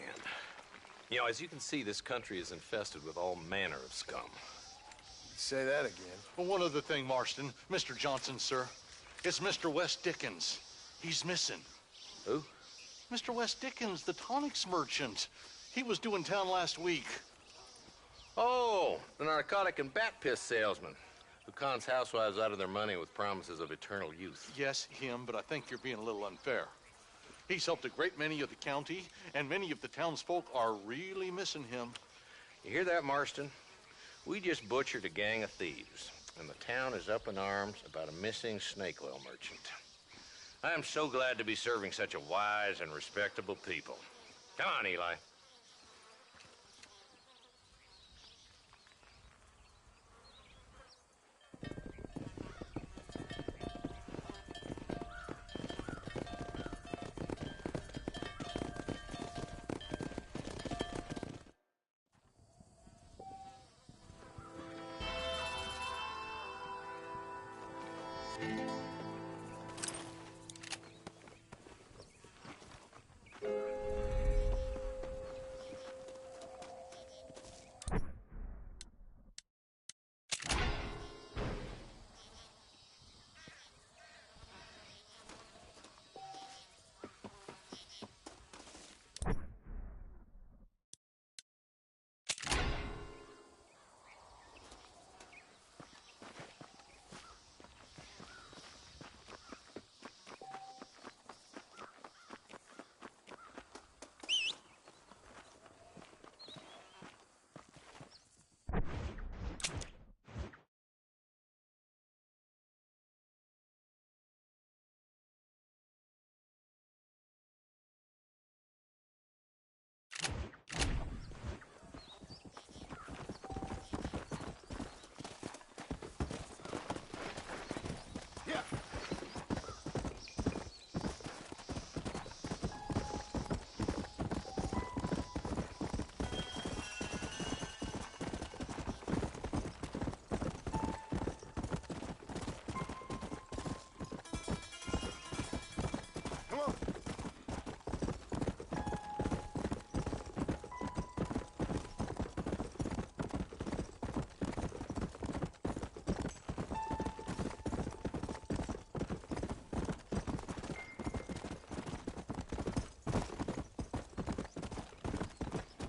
You know, as you can see, this country is infested with all manner of scum. Say that again. Well, one other thing, Marston. Mr. Johnson, sir. It's Mr. West Dickens. He's missing. Who? Mr. West Dickens, the tonics merchant. He was due in town last week. Oh, the narcotic and bat piss salesman who cons housewives out of their money with promises of eternal youth. Yes, him, but I think you're being a little unfair. He's helped a great many of the county, and many of the townsfolk are really missing him. You hear that, Marston? We just butchered a gang of thieves, and the town is up in arms about a missing snake oil merchant. I am so glad to be serving such a wise and respectable people. Come on, Eli.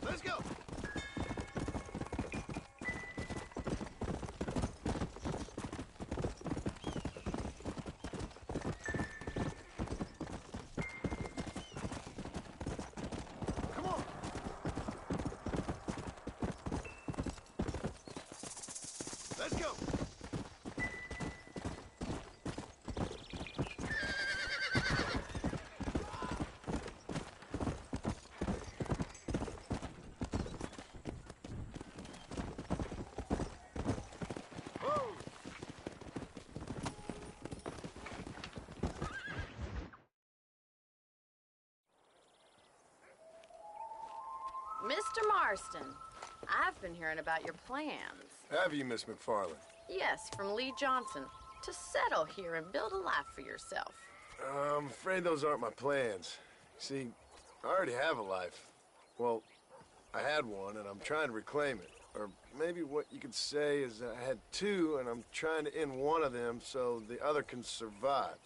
Let's go. Come on. Let's go. Mr. Marston, I've been hearing about your plans. Have you, Miss McFarland? Yes, from Lee Johnson, to settle here and build a life for yourself. I'm afraid those aren't my plans. See, I already have a life. Well, I had one, and I'm trying to reclaim it. Or maybe what you could say is I had two, and I'm trying to end one of them so the other can survive.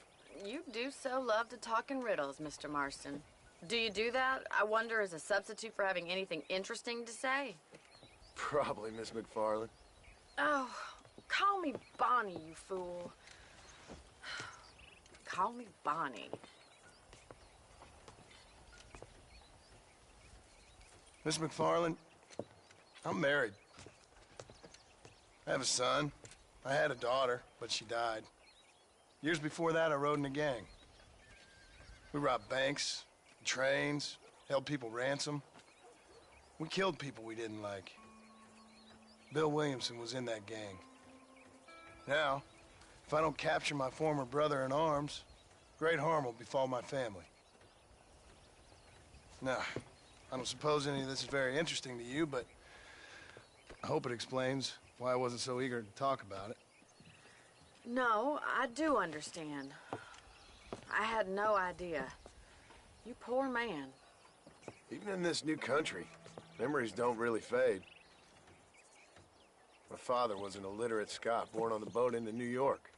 You do so love to talk in riddles, Mr. Marston. Do you do that, I wonder, as a substitute for having anything interesting to say? Probably, Miss McFarland. Oh, call me Bonnie, you fool. Call me Bonnie. Miss McFarland, I'm married. I have a son. I had a daughter, but she died. Years before that, I rode in a gang. We robbed banks, trains, held people ransom. We killed people we didn't like. Bill Williamson was in that gang. Now, if I don't capture my former brother in arms, great harm will befall my family. Now, I don't suppose any of this is very interesting to you, but I hope it explains why I wasn't so eager to talk about it. No, I do understand. I had no idea. You poor man. Even in this new country, memories don't really fade. My father was an illiterate Scot born on the boat into New York.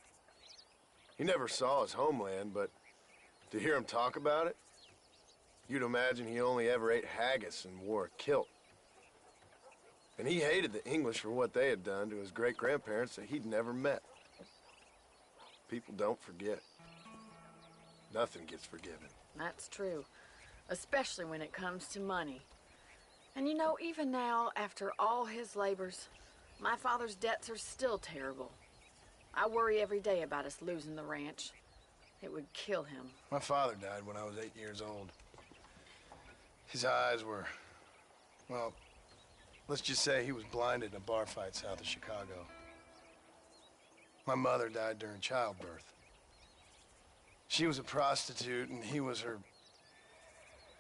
He never saw his homeland, but to hear him talk about it, you'd imagine he only ever ate haggis and wore a kilt. And he hated the English for what they had done to his great-grandparents that he'd never met. People don't forget. Nothing gets forgiven. That's true, especially when it comes to money. And you know, even now, after all his labors, my father's debts are still terrible. I worry every day about us losing the ranch. It would kill him. My father died when I was 8 years old. His eyes were, well, let's just say he was blinded in a bar fight south of Chicago. My mother died during childbirth. She was a prostitute, and he was her,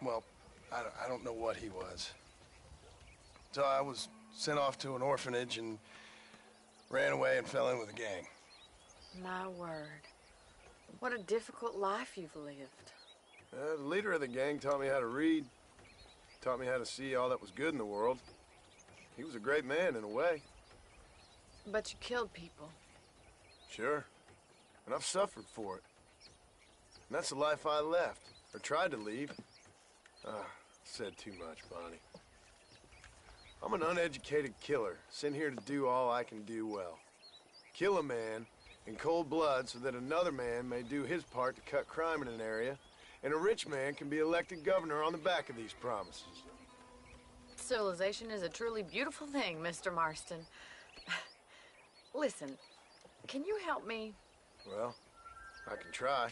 well, I don't know what he was. So I was sent off to an orphanage and ran away and fell in with a gang. My word. What a difficult life you've lived. The leader of the gang taught me how to read, taught me how to see all that was good in the world. He was a great man in a way. But you killed people. Sure. And I've suffered for it. And that's the life I left, or tried to leave. Said too much, Bonnie. I'm an uneducated killer, sent here to do all I can do well. Kill a man in cold blood so that another man may do his part to cut crime in an area, and a rich man can be elected governor on the back of these promises. Civilization is a truly beautiful thing, Mr. Marston. Listen, can you help me? Well, I can try.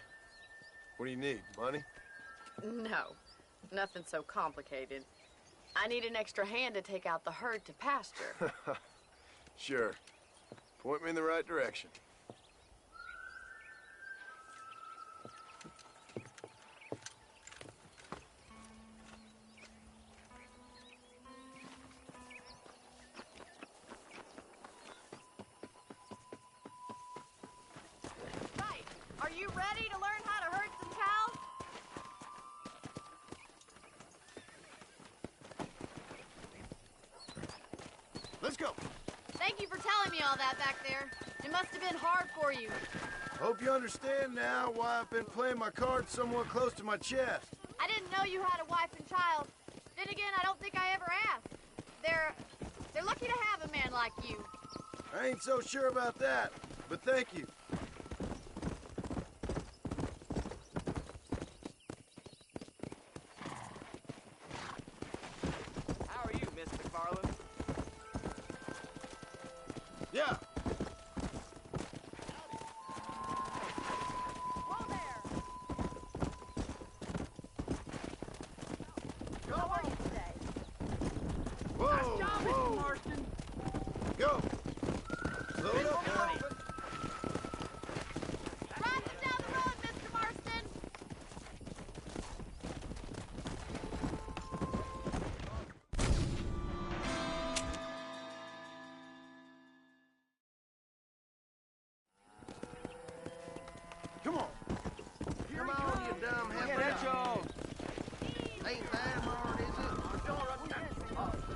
What do you need, money? No, nothing so complicated. I need an extra hand to take out the herd to pasture. Sure. Point me in the right direction. Right. Are you ready to learn how to herd some cows? Let's go. Thank you for telling me all that back there. It must have been hard for you. Hope you understand now why I've been playing my cards somewhat close to my chest. I didn't know you had a wife and child. Then again, I don't think I ever asked. They're lucky to have a man like you. I ain't so sure about that, but thank you. How are you, Miss McFarland? Yeah. Whoa there! Go. How are you today? Whoa, Nice job, whoa. Mr. Marston. Go. Slow it up now. Riding down the road, Mr. Marston! Come on. Come on, you dumb heifer. Look at y'all. Ain't that hard, is it?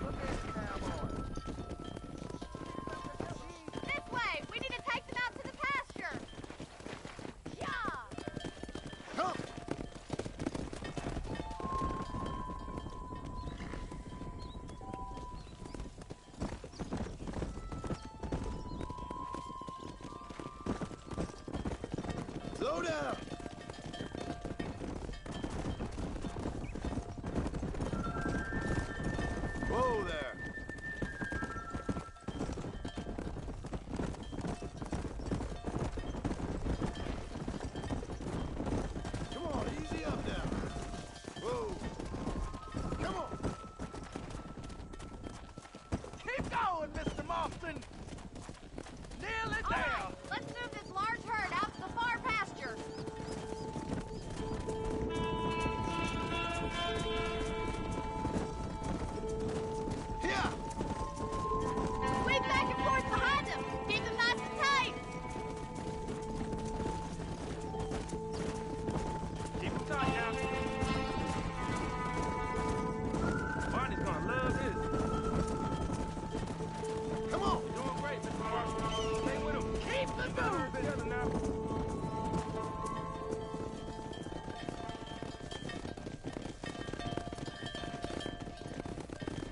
Look at it, cowboy. This way! We need to take them out to the pasture! Yeah! Come. Slow down. Whoa there. Come on, easy up now. Whoa. Come on. Keep going, Mr. Marston. Nearly All there. right, let's move this large herd out to the far pasture. Here. Sweep back and forth behind them. Keep them nice and tight. Keep them tight now. Barney's gonna love this. Come on. Doing great, Mr. Marston. Stay with him. Keep the move together now.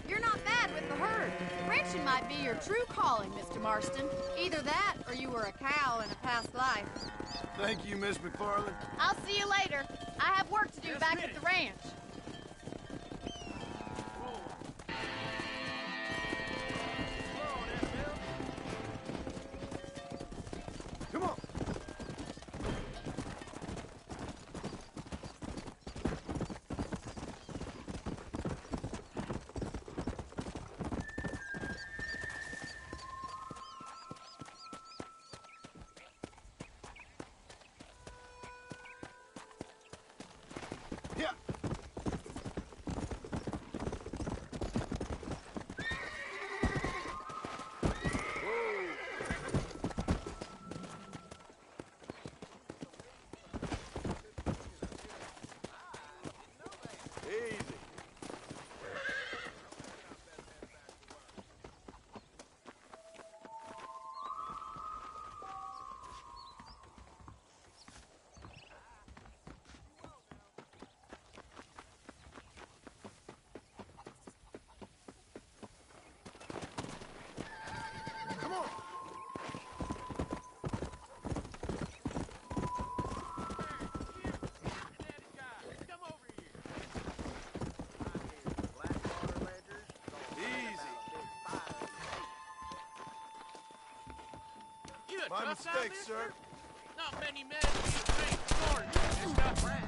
You're not bad with the herd. Ranching might be your true calling, Mr. Marston. Either that, or you were a cow in a past life. Thank you, Miss McFarland. I'll see you later. I have work to do back at the ranch. Come on. Yeah. Easy. Come on. Easy. You a My tough guy, mistake, mister? sir. Not many men can drink smart. Just got rat.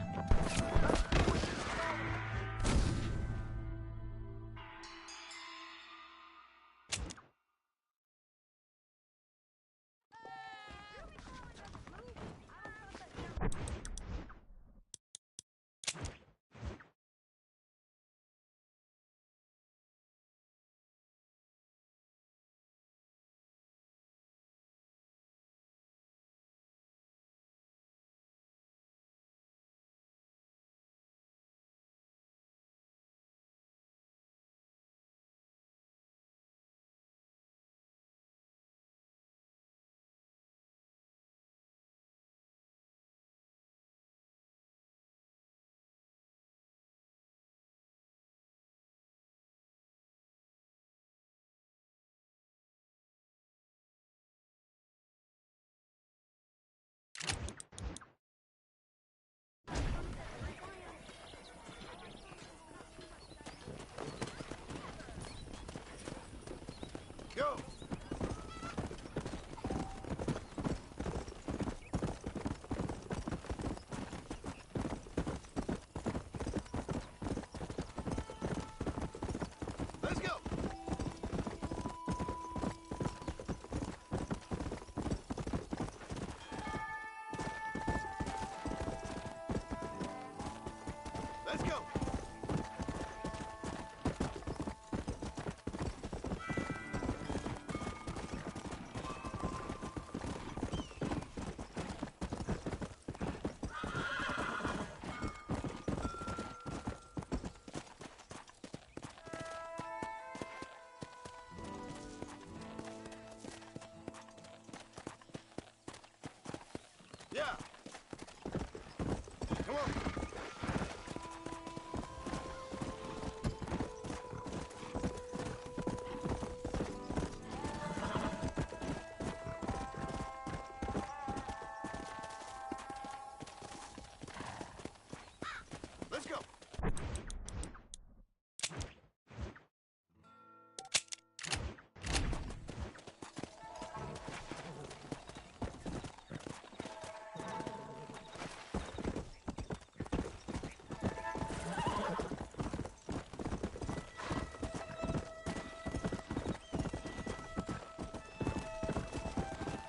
Go. Let's go. Let's go. Yeah. Come on. Let's go.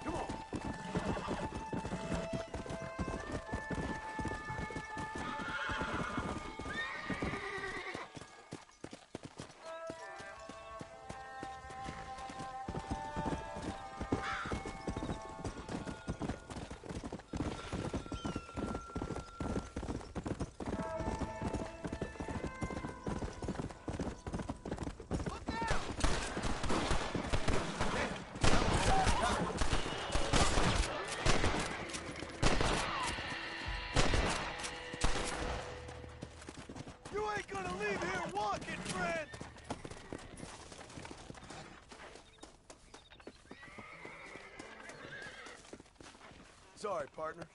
Come on. You ain't gonna leave here walking, friend! Sorry, partner.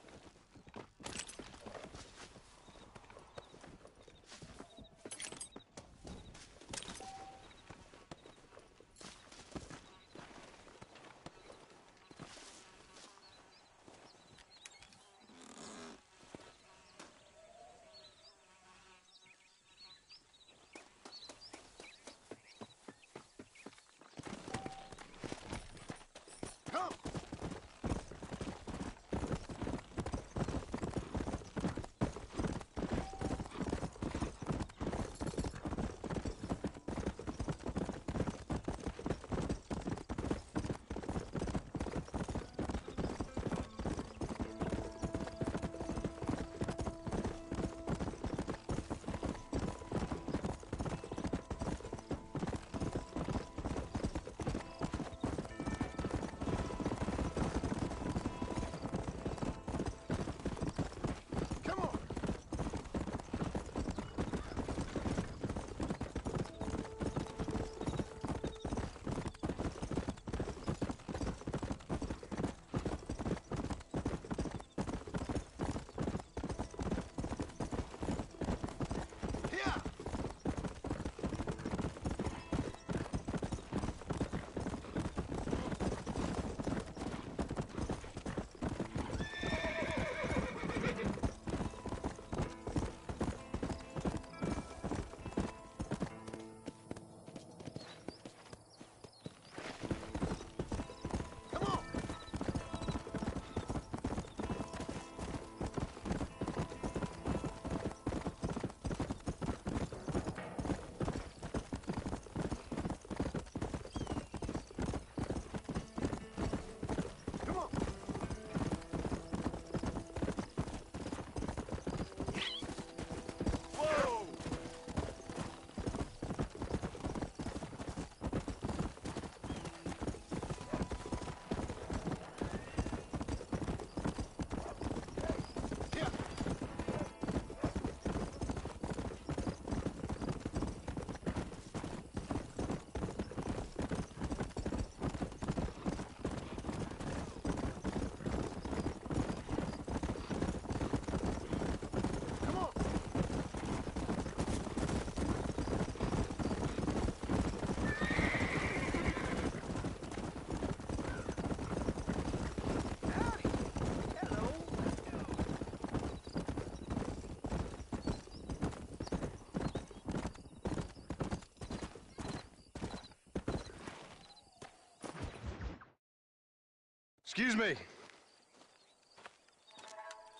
Excuse me.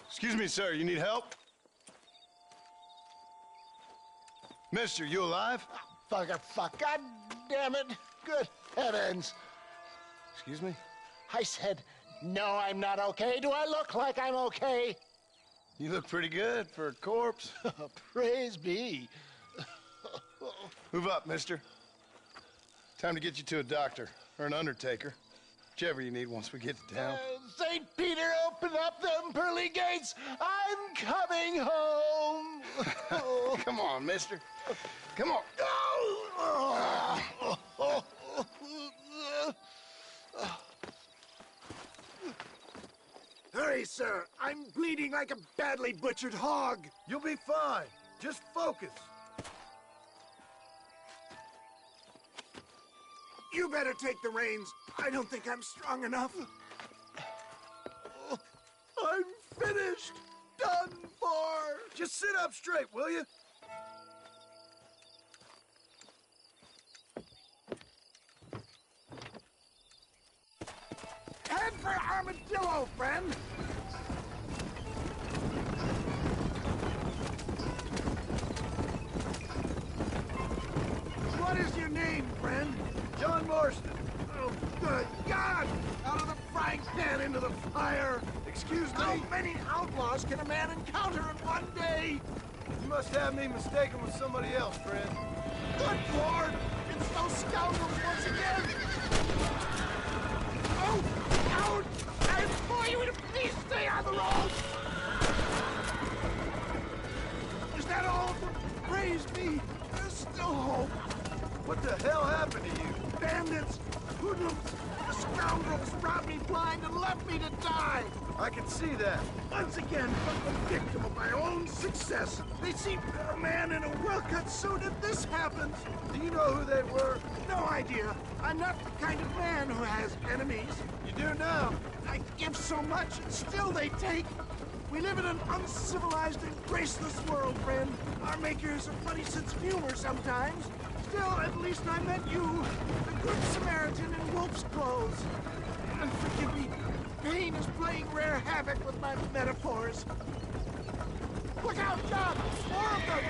Excuse me, sir. You need help? Mister, you alive? Fuck. God damn it. Good heavens. Excuse me? I said, no, I'm not okay. Do I look like I'm okay? You look pretty good for a corpse. Praise be. Move up, mister. Time to get you to a doctor or an undertaker. Whichever you need once we get to town. St. Peter, open up them pearly gates. I'm coming home. Come on, mister. Come on. Hurry, sir. I'm bleeding like a badly butchered hog. You'll be fine. Just focus. You better take the reins. I don't think I'm strong enough. I'm finished. Done for. Just sit up straight, will you? Head for Armadillo, friend. What is your name, friend? John Marston. Oh, good God! Out of the frying pan into the fire! Excuse me? How many outlaws can a man encounter in one day? You must have me mistaken with somebody else, friend. Good Lord! It's those scoundrels once again! Oh! Out! I implore you to please stay on the road! Is that all? Praise me! There's still hope! What the hell happened to you? Bandits! Hoodlums! The scoundrels robbed me blind and left me to die! I can see that. Once again, I'm the victim of my own success. They see a man in a well-cut suit if this happens. Do you know who they were? No idea. I'm not the kind of man who has enemies. You do now. I give so much and still they take. We live in an uncivilized and graceless world, friend. Our maker has a funny sense of humor sometimes. Still, at least I met you, the good Samaritan in wolf's clothes. And forgive me, pain is playing rare havoc with my metaphors. Look out, John! More of them!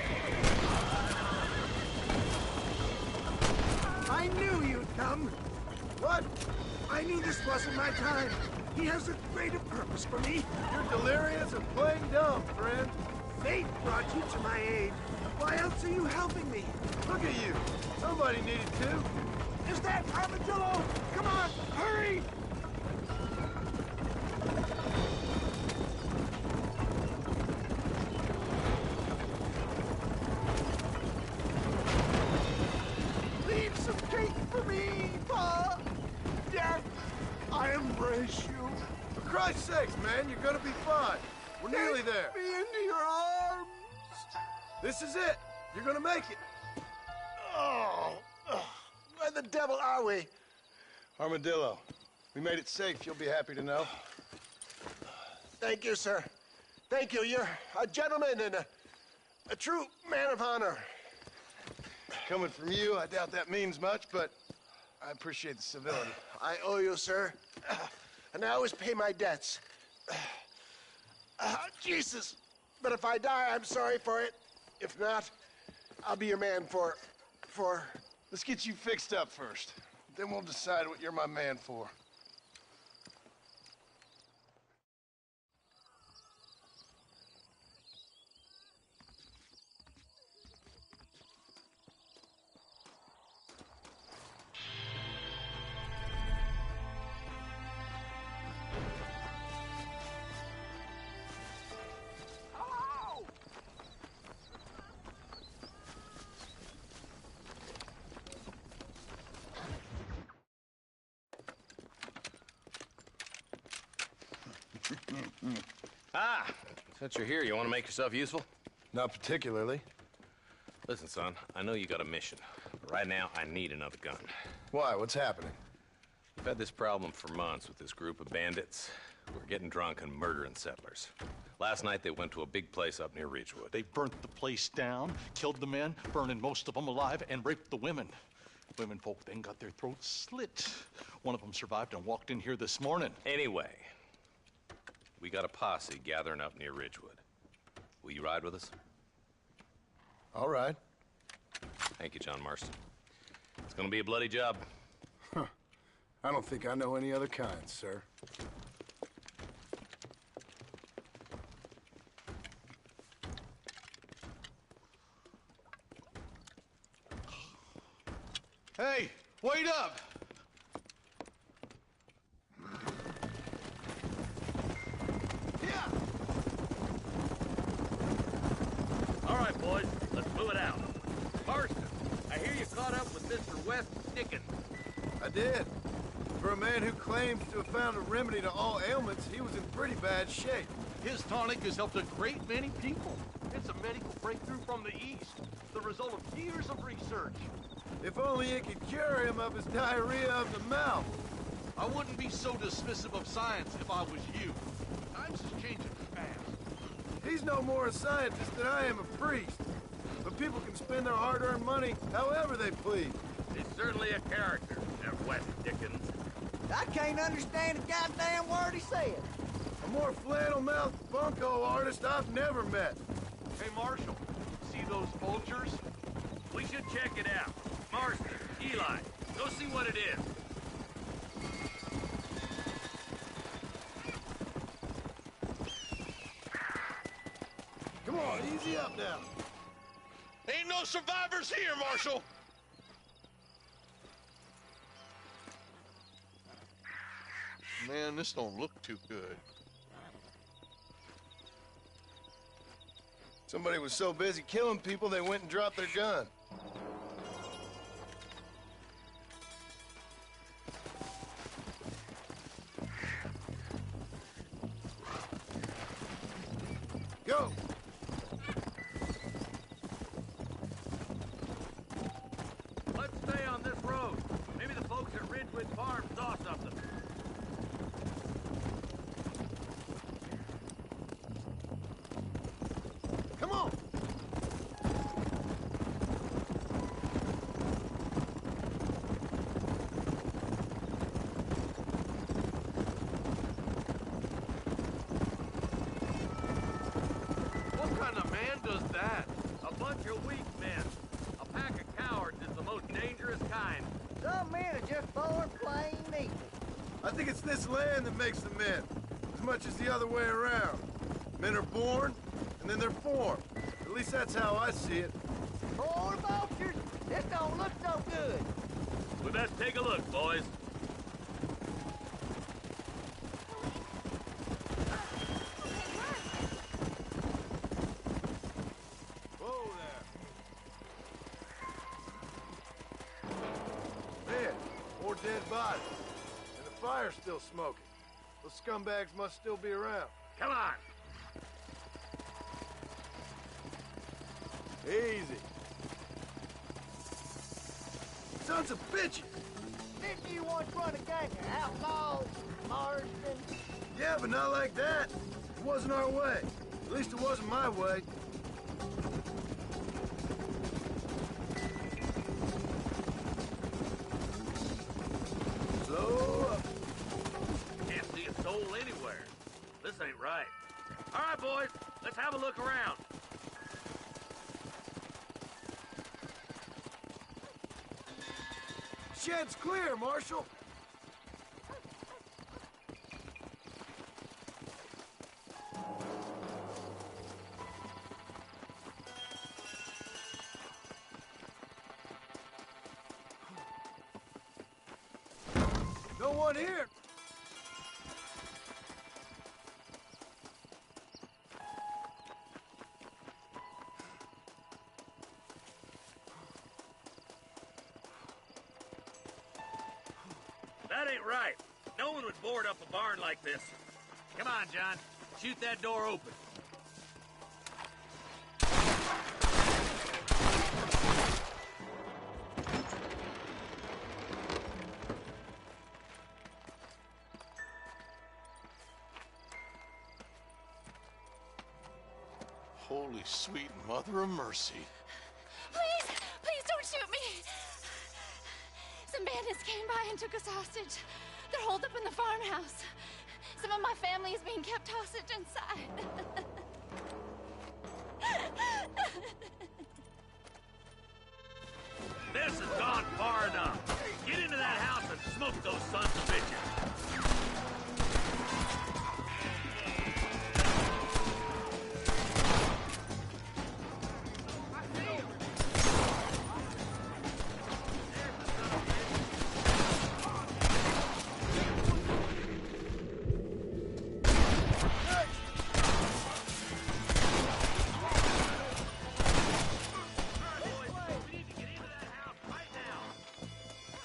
I knew you'd come. What? I knew this wasn't my time. He has a greater purpose for me. You're delirious and playing dumb, friend. Fate brought you to my aid. Why else are you helping me? Look at you. Somebody needed to. Is that Armadillo? Come on, hurry! Leave some cake for me, Pa! Death, I embrace you. For Christ's sakes, man, you're gonna be fine. We're nearly there. Take me into your arms. This is it. You're gonna make it. Oh, where the devil are we? Armadillo. We made it safe, you'll be happy to know. Thank you, sir. Thank you. You're a gentleman and a true man of honor. Coming from you, I doubt that means much, but I appreciate the civility. I owe you, sir. And I always pay my debts. Jesus. But if I die, I'm sorry for it. If not, I'll be your man for... Let's get you fixed up first. Then we'll decide what you're my man for. Since you're here, you want to make yourself useful? Not particularly. Listen, son, I know you got a mission, but right now I need another gun. Why? What's happening? We've had this problem for months with this group of bandits who are getting drunk and murdering settlers. Last night they went to a big place up near Ridgewood. They burnt the place down, killed the men, burning most of them alive, and raped the women. Women folk then got their throats slit. One of them survived and walked in here this morning. Anyway, we got a posse gathering up near Ridgewood. Will you ride with us? All right. Thank you, John Marston. It's gonna be a bloody job. Huh. I don't think I know any other kind, sir. Hey, wait up! All right, boys, let's move it out. Marston, I hear you caught up with Mr. West Dickens. I did. For a man who claims to have found a remedy to all ailments, he was in pretty bad shape. His tonic has helped a great many people. It's a medical breakthrough from the East, the result of years of research. If only it could cure him of his diarrhea of the mouth. I wouldn't be so dismissive of science if I was you. Times is changing fast. He's no more a scientist than I am a priest. But people can spend their hard-earned money however they please. He's certainly a character, that West Dickens. I can't understand a goddamn word he said. A more flannel-mouthed bunco artist I've never met. Hey, Marshal, see those vultures? We should check it out. Marston, Eli, go see what it is. Come on, easy up now. Ain't no survivors here, Marshal! Man, this don't look too good. Somebody was so busy killing people, they went and dropped their gun. Go! Let's stay on this road. Maybe the folks at Ridgewood Farm saw something. Come on! What kind of man does that? A bunch of weak men. A pack of cowards is the most dangerous kind. Some men are just born plain evil. I think it's this land that makes the men, as much as the other way around. Men are born, and then they're formed. At least that's how I see it. Poor vultures, this don't look so good. We best take a look, boys. Whoa there. Man, more dead bodies. And the fire's still smoking. Those scumbags must still be around. Come on. Easy. Sons of bitches! Didn't you once run a gang of outlaws, Marston? Yeah, but not like that. It wasn't our way. At least it wasn't my way. Slow up. Can't see a soul anywhere. This ain't right. All right, boys, let's have a look around. Shed's clear, Marshal. No one here. That ain't right. No one would board up a barn like this. Come on, John. Shoot that door open. Holy sweet mother of mercy. Please, please don't shoot me. Some bandits came by and took us hostage. They're holed up in the farmhouse. Some of my family is being kept hostage inside. This has gone far enough. Get into that house and smoke those sons of bitches.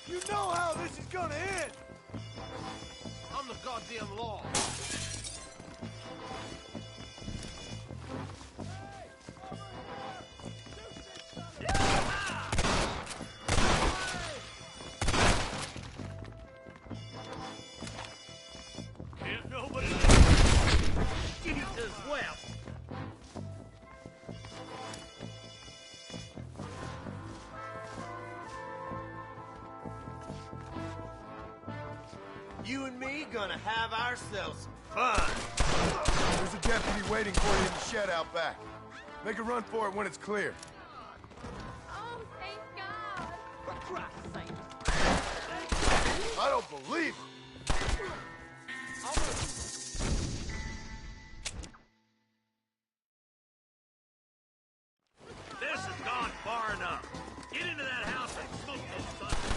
You know how this is gonna end! I'm the goddamn law. Can't nobody... Jesus wept. You and me gonna have ourselves some fun. There's a deputy waiting for you in the shed out back. Make a run for it when it's clear. Oh, thank God. For Christ's sake. I don't believe it. This has gone far enough. Get into that house and smoke those sons of bitches.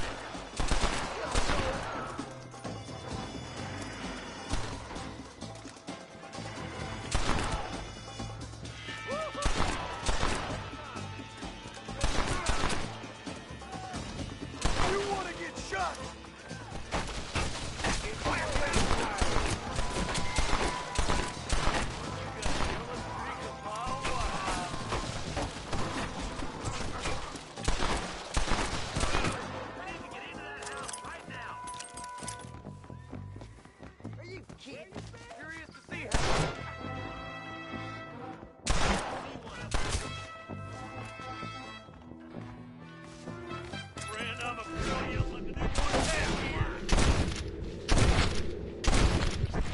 You wanna get shot? Are you kidding? Curious to see how... Friend, I'm a girl you looking at one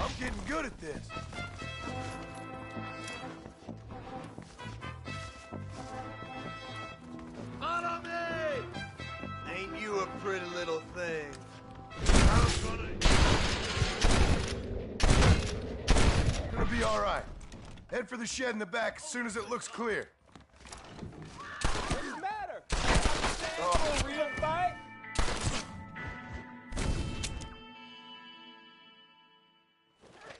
I'm getting good at this. Follow me! Ain't you a pretty little thing? Gonna be all right. Head for the shed in the back as soon as it looks clear. What's the matter? For a real fight?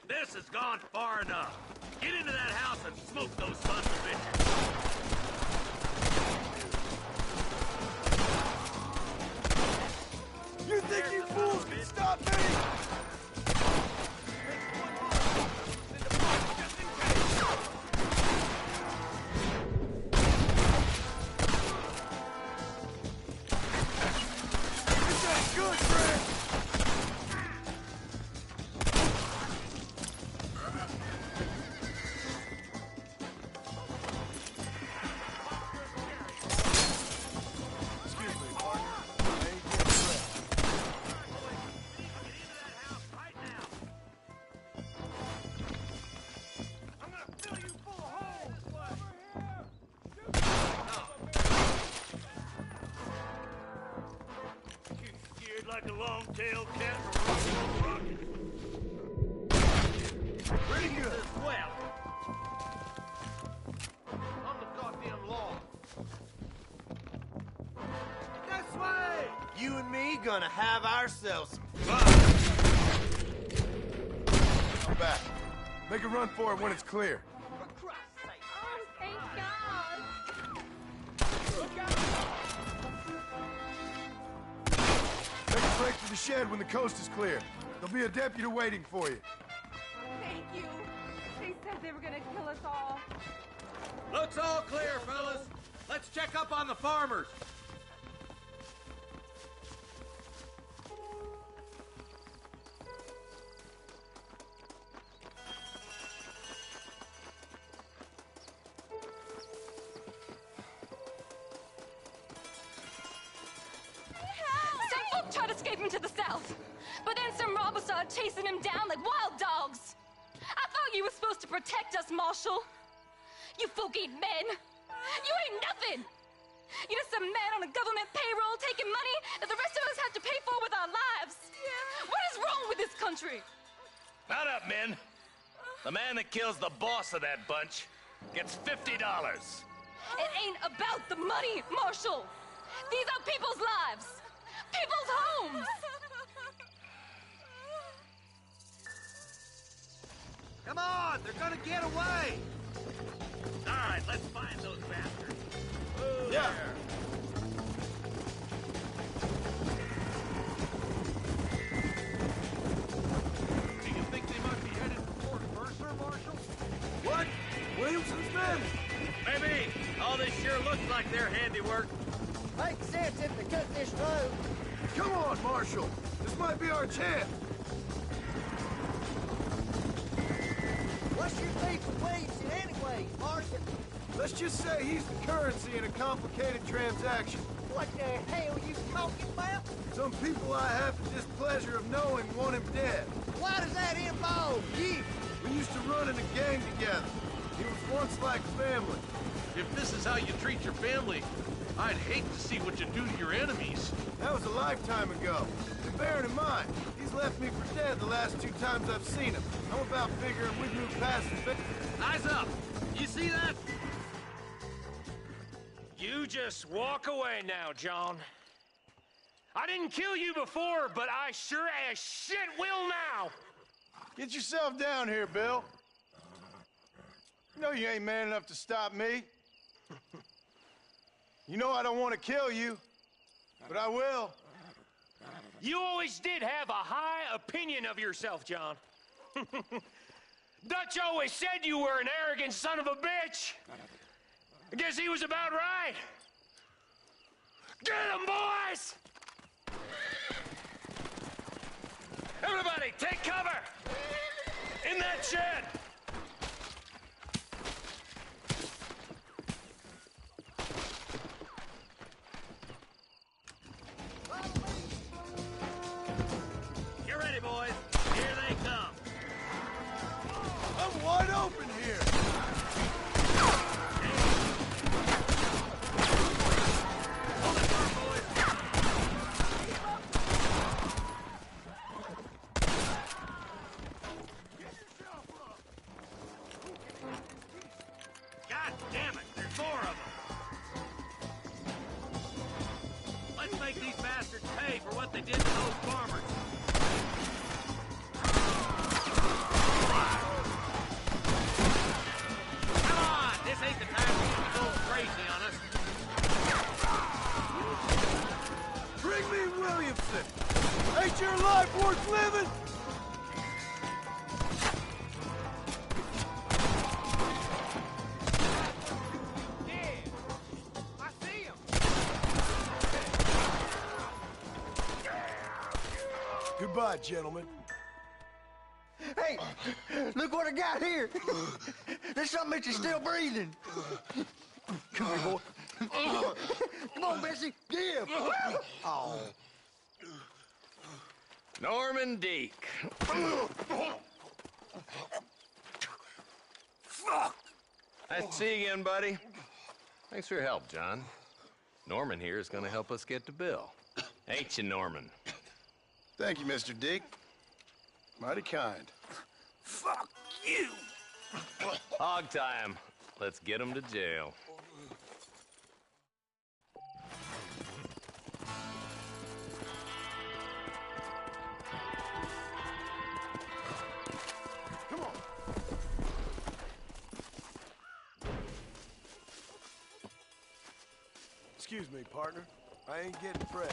This has gone far enough. Get into that house and smoke those sons of bitches. You think you fools can stop me? This ain't good, friend. Excuse me, partner. I ain't getting dressed. I'm gonna fill you full of holes! You scared like a long-tailed cat from a rocket. Pretty good. Well, I'm the goddamn law. This way! You and me gonna have ourselves some fun. I'm back. Make a run for it when it's clear. For Christ's sake. Oh, thank God. Look out! Make a break for the shed when the coast is clear. There'll be a deputy waiting for you. Thank you. They said they were gonna kill us all. looks all clear, fellas. Let's check up on the farmers. escaping to the south. But then some robbers started chasing him down like wild dogs. I thought you were supposed to protect us, Marshal. You folk ain't men. You ain't nothing. You're just some man on a government payroll taking money that the rest of us have to pay for with our lives. What is wrong with this country? Mount up, men. The man that kills the boss of that bunch gets $50. It ain't about the money, Marshal. These are people's lives, people's homes. Come on, they're gonna get away. All right, let's find those bastards. Move Yeah. there. Do you think they might be headed toward Mercer, Marshal? What? Williamson's men? Maybe. All this sure looks like their handiwork. Makes sense if they cut this road. Come on, Marshal. This might be our chance. What's your beef with Williamson anyway, Marshal? Let's just say he's the currency in a complicated transaction. What the hell you talking about? Some people I have the displeasure of knowing want him dead. Why does that involve you? We used to run in a gang together. He was once like family. If this is how you treat your family, I'd hate to see what you do to your enemies. That was a lifetime ago. And bearing in mind, he's left me for dead the last 2 times I've seen him. I'm about figuring we've moved past the... Eyes up. You see that? You just walk away now, John. I didn't kill you before, but I sure as shit will now. Get yourself down here, Bill. You know you ain't man enough to stop me. You know I don't want to kill you, but I will. You always did have a high opinion of yourself, John. Dutch always said you were an arrogant son of a bitch. I guess he was about right. Get him, boys! Everybody, take cover! In that shed! Get ready, boys. Here they come. I'm wide open here. God damn it, there's more of them. Let's make these bastards pay for what they did to those farmers. Come on, this ain't the time for you to go crazy on us. Bring me Williamson. Ain't your life worth living? Goodbye, gentlemen. Hey, look what I got here. There's something that you're still breathing. Come here, boy. Come on, Bessie, give. Oh. Norman Deek. Nice to see you again, buddy. Thanks for your help, John. Norman here is going to help us get to Bill. Ain't you, Norman? Thank you, Mr. Dick. Mighty kind. Fuck you! Hog time. Let's get him to jail. Come on. Excuse me, partner. I ain't getting fresh.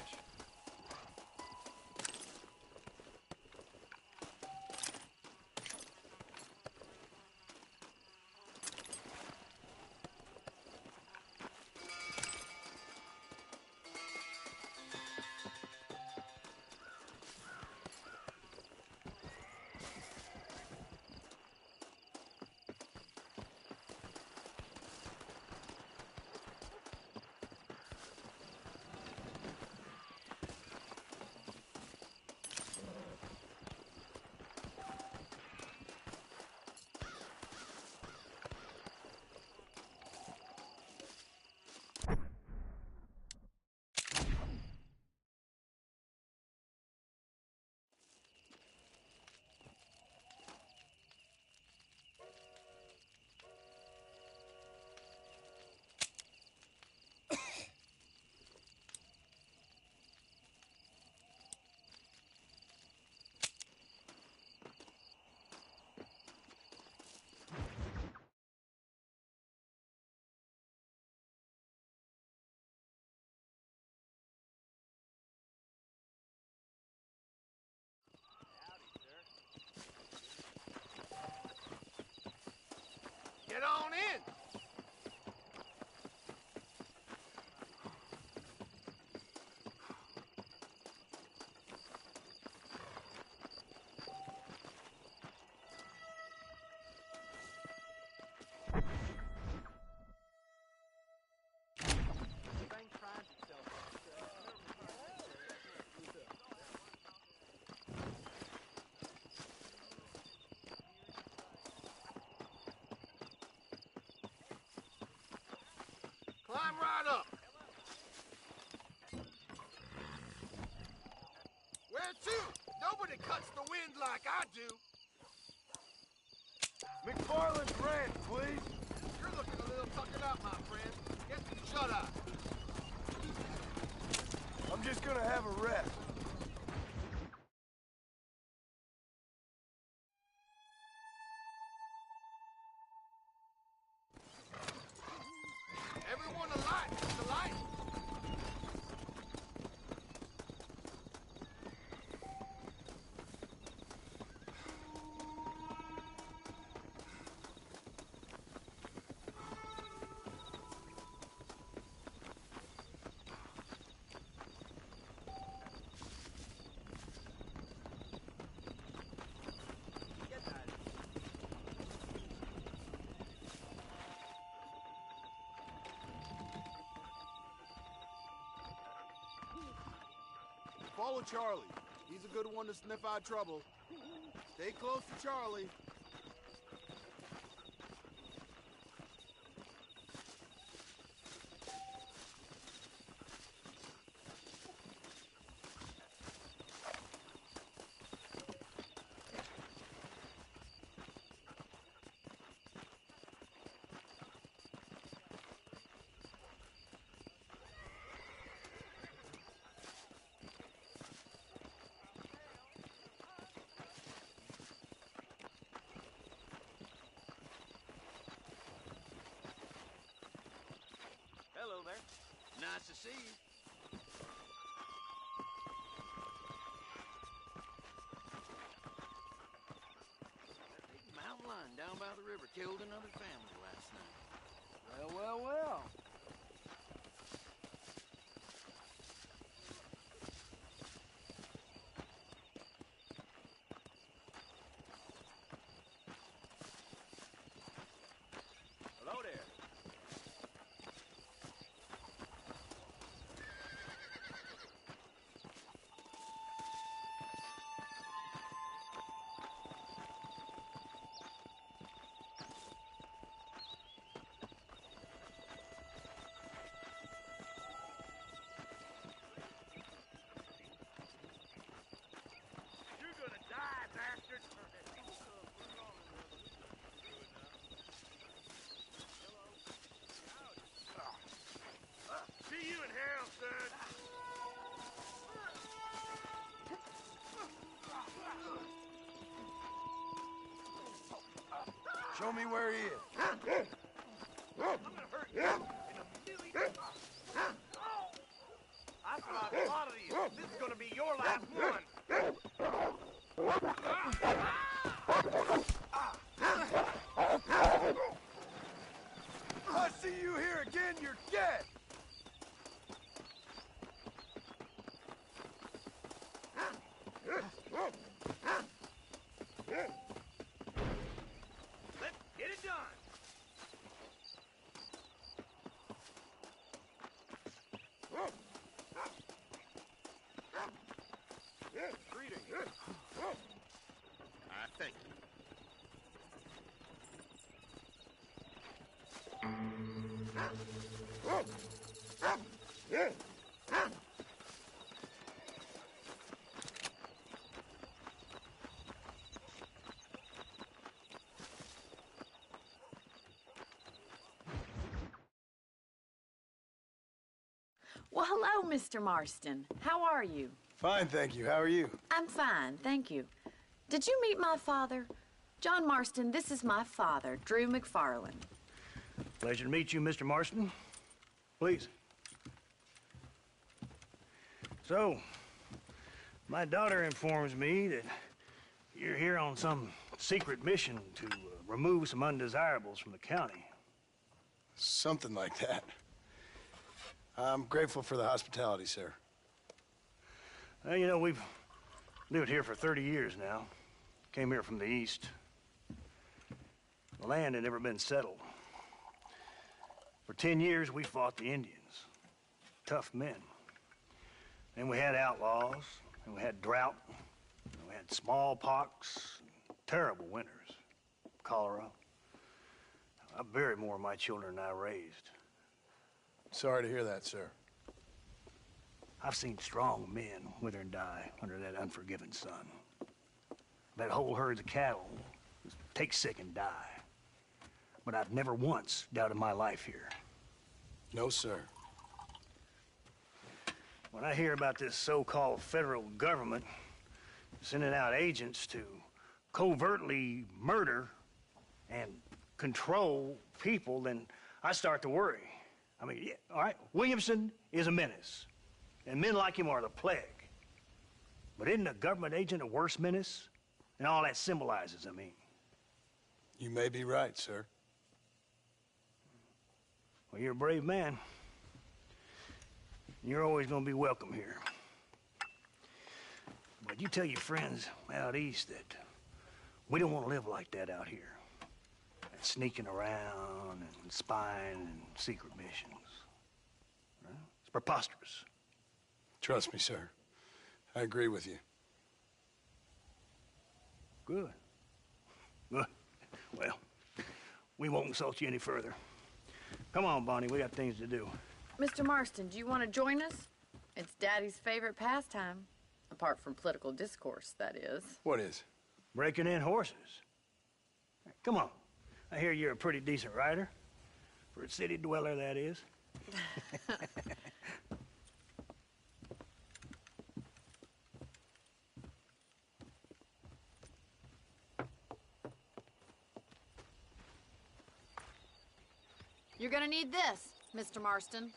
Get on in. Climb right up. Where to? Nobody cuts the wind like I do. McFarland's ranch, please. You're looking a little tuckered out, my friend. Get some shut-eye. I'm just gonna have a rest. Everyone alive, Mr. Light. Follow Charlie. He's a good one to sniff out trouble. Stay close to Charlie. Hello there. Nice to see you. That big mountain lion down by the river killed another family last night. Well, well, well. Hello there. You're gonna die, bastard! See you in hell, son! Show me where he is. I'm gonna hurt you in a million... I survived a lot of these. This is gonna be your last one. I see you here again, you're dead. Let's get it done. Greetings. I thank you. Well, hello, Mr. Marston. How are you? Fine, thank you. How are you? I'm fine, thank you. Did you meet my father? John Marston, this is my father, Drew McFarland. Pleasure to meet you, Mr. Marston. Please. So, my daughter informs me that you're here on some secret mission to remove some undesirables from the county. Something like that. I'm grateful for the hospitality, sir. Well, you know, we've lived here for 30 years now. Came here from the east. The land had never been settled. For 10 years, we fought the Indians. Tough men. Then we had outlaws, and we had drought, and we had smallpox, terrible winters, cholera. I buried more of my children than I raised. Sorry to hear that, sir. I've seen strong men wither and die under that unforgiving sun. That whole herds of cattle just take sick and die. But I've never once doubted my life here. No, sir. When I hear about this so-called federal government sending out agents to covertly murder and control people, then I start to worry. I mean, yeah, all right, Williamson is a menace, and men like him are the plague. But isn't a government agent a worse menace? And all that symbolizes, I mean. You may be right, sir. Well, you're a brave man. You're always gonna be welcome here. But you tell your friends out east that we don't want to live like that out here. That sneaking around and spying and secret missions. Right? It's preposterous. Trust me, sir. I agree with you. Good. Good. Well, we won't insult you any further. Come on, Bonnie, we got things to do. Mr. Marston, do you want to join us? It's Daddy's favorite pastime. Apart from political discourse, that is. What is? Breaking in horses. Come on. I hear you're a pretty decent rider. For a city dweller, that is. You're gonna need this, Mr. Marston.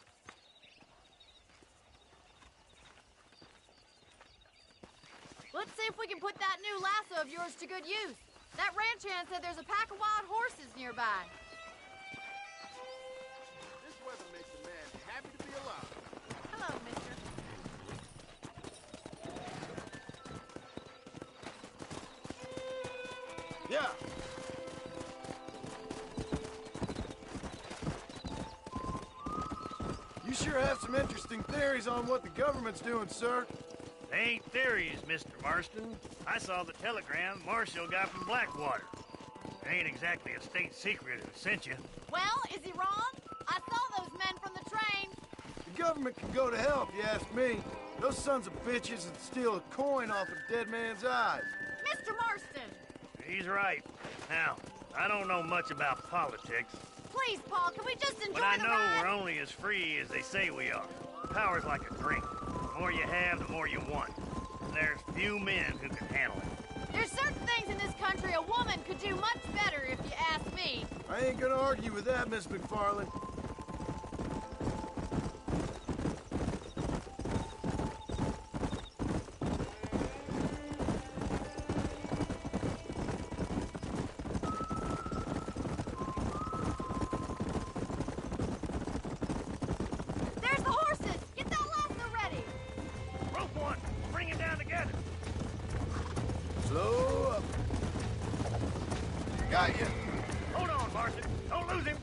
Let's see if we can put that new lasso of yours to good use. That ranch hand said there's a pack of wild horses nearby. This weather makes a man happy to be alive. Hello, mister. Yeah. You sure have some interesting theories on what the government's doing, sir. They ain't theories, Mr. Marston. I saw the telegram Marshall got from Blackwater. It ain't exactly a state secret who sent you. Well, is he wrong? I saw those men from the train. The government can go to hell if you ask me. Those sons of bitches would steal a coin off a dead man's eyes. Mr. Marston! He's right. Now, I don't know much about politics, Please, Paul, can we just enjoy but I the know ride? we're only as free as they say we are. Power's like a drink. The more you have, the more you want. And there's few men who can handle it. There's certain things in this country a woman could do much better, if you ask me. I ain't gonna argue with that, Miss McFarland. There's the horses! Get that lasso ready! Rope one! Bring him down together! Slow up. Got you. Hold on, Marston. Don't lose him.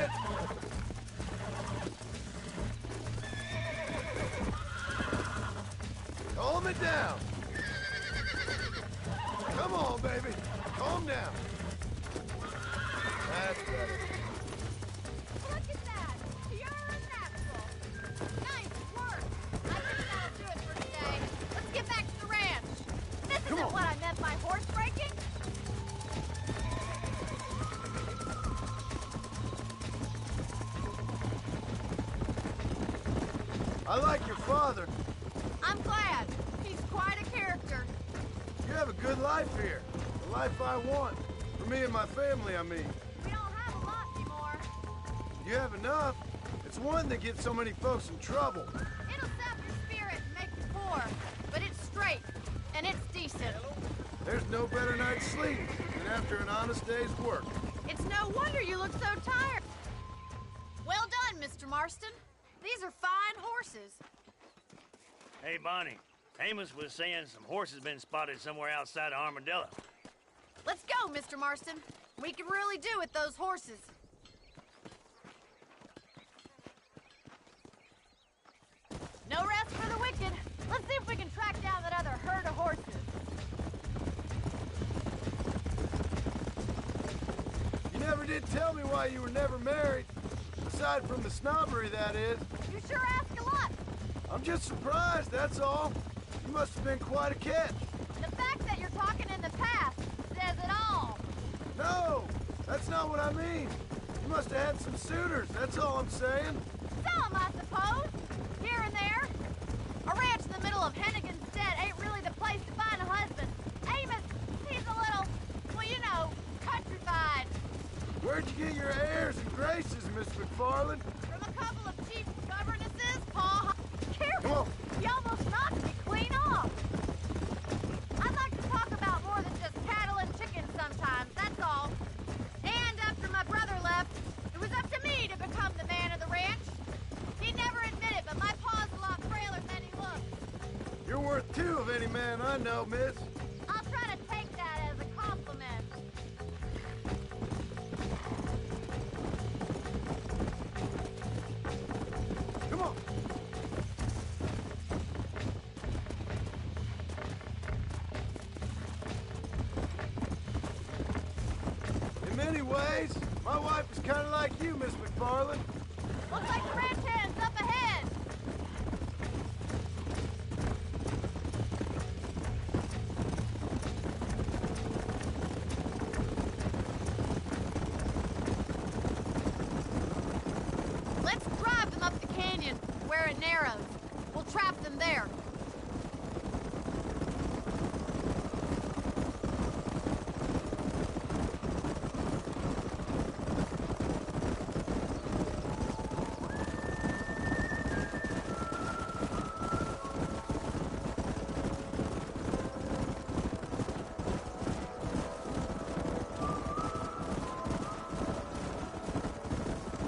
it! Calm it down. Come on, baby. Calm down. That's better. Look at that! You're a natural. Nice work. I think that'll do it for today. Let's get back to the ranch. This isn't what I meant by horse breaking. I like your father. I'm glad. He's quite a character. You have a good life here. The life I want. For me and my family, I mean. We don't have a lot anymore. You have enough. It's one that gets so many folks in trouble. It'll sap your spirit and make you poor. But it's straight. And it's decent. There's no better night's sleep than after an honest day's work. It's no wonder you look so tired. Well done, Mr. Marston. These are fine horses. Hey, Bonnie. Amos was saying some horses been spotted somewhere outside of Armadillo. Let's go, Mr. Marston. We can really do with those horses. No rest for the wicked. Let's see if we can track down that other herd of horses. You never did tell me why you were never married. Aside from the snobbery, that is. You sure ask a lot. I'm just surprised, that's all. You must have been quite a catch. The fact that you're talking in the past says it all. No, that's not what I mean. You must have had some suitors, that's all I'm saying. Some, I suppose. Here and there. A ranch in the middle of Hennigan's Stead ain't really the place to find a husband. Amos, he's a little, well, you know, countrified. Where'd you get your airs and graces, Miss McFarland? From a couple of cheap governesses, Pa. Careful! Come on. You almost knocked me clean off. I'd like to talk about more than just cattle and chickens sometimes, that's all. And after my brother left, it was up to me to become the man of the ranch. He never admitted, but my pa's a lot frailer than he looks. You're worth two of any man I know, miss. I'll try to take that as a compliment. Come on. In many ways, my wife is kind of like you, Miss McFarland. Looks like the ranch hand's up ahead. Let's drive them up the canyon, where it narrows. We'll trap them there.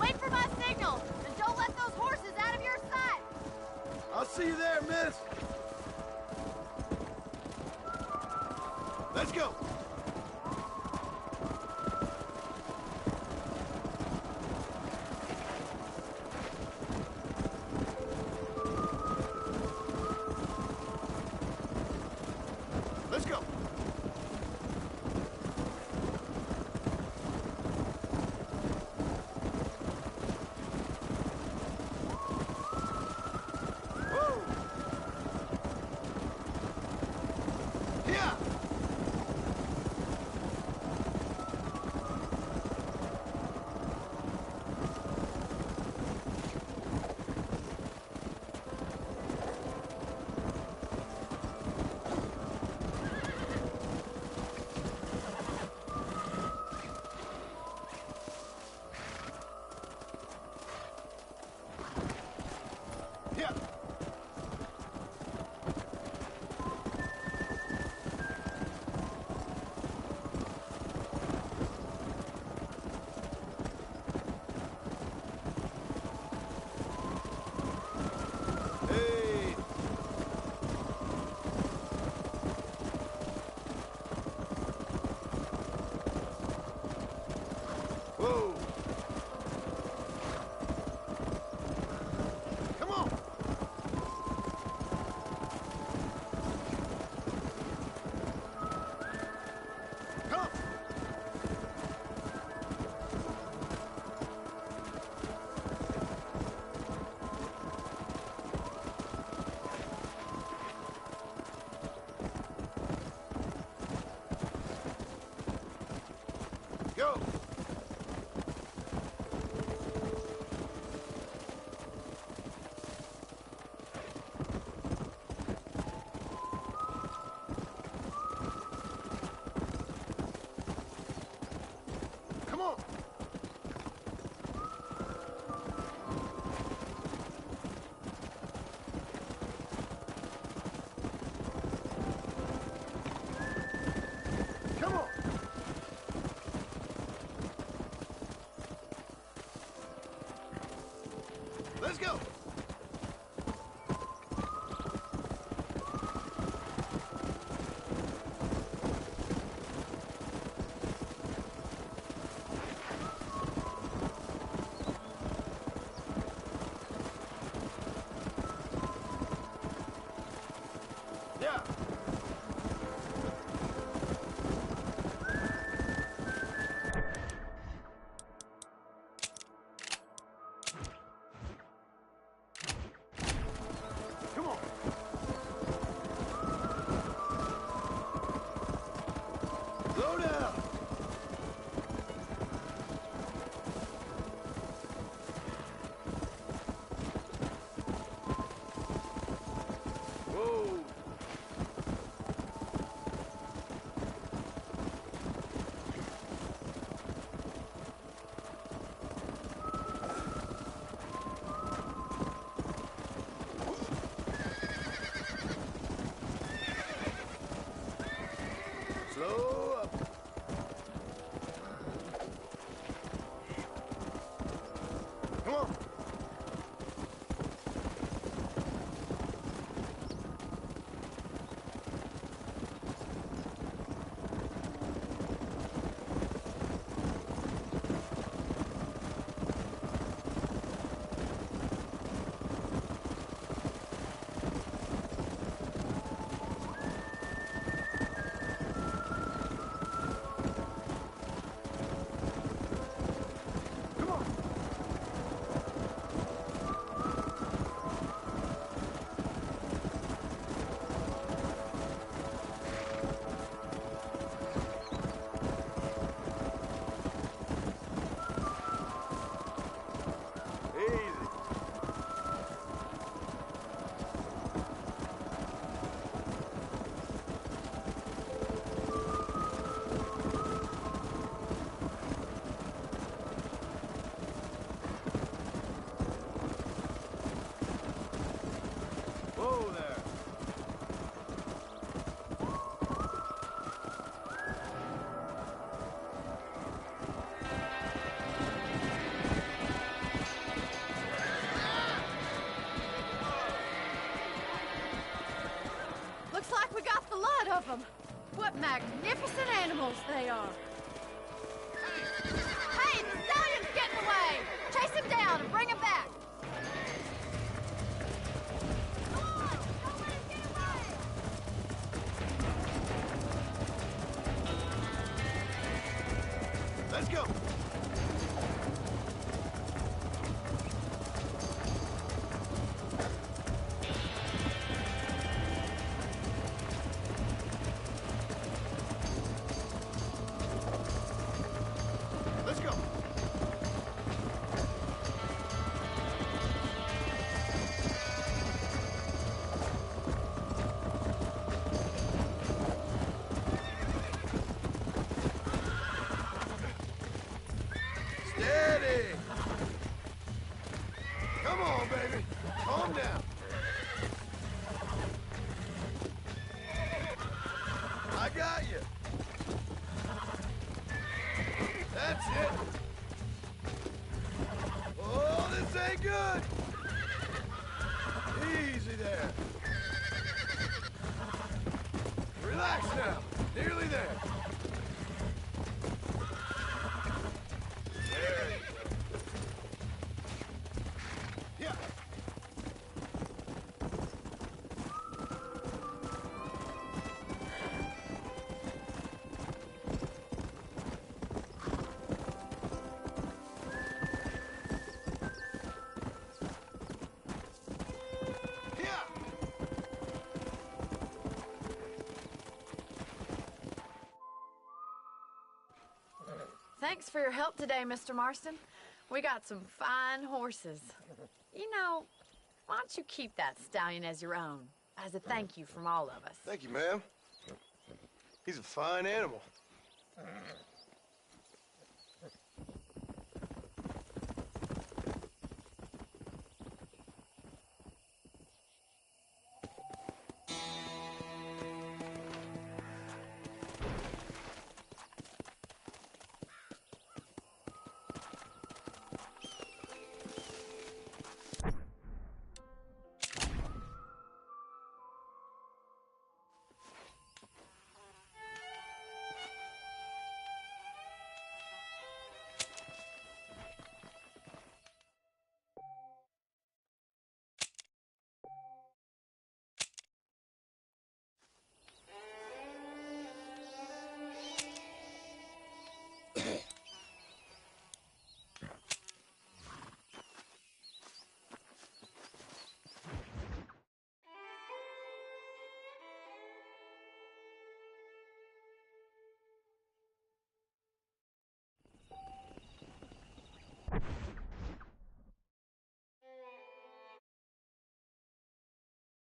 Wait for my signal, and don't let those horses out of your sight. I'll see you there, miss. Let's go. Let's go. Woo! Yeah! Yeah! Hey! Whoa! Go! Come on! Come on! Let's go! Yeah! Come on! Slow down! Whoa! Slow up. Come on. Come on. Easy. Whoa there. Looks like we got the lot of them. What magnificent animals they are. Hey, the stallion's getting away! Chase him down and bring him back! Let's go. Let's go. Steady. Come on, baby. Calm down. I got you. That's it. Oh, this ain't good. Easy there. Relax now. Nearly there. There you go. Yeah. Thanks for your help today, Mr. Marston. We got some fine horses. You know, why don't you keep that stallion as your own, as a thank you from all of us? Thank you, ma'am. He's a fine animal.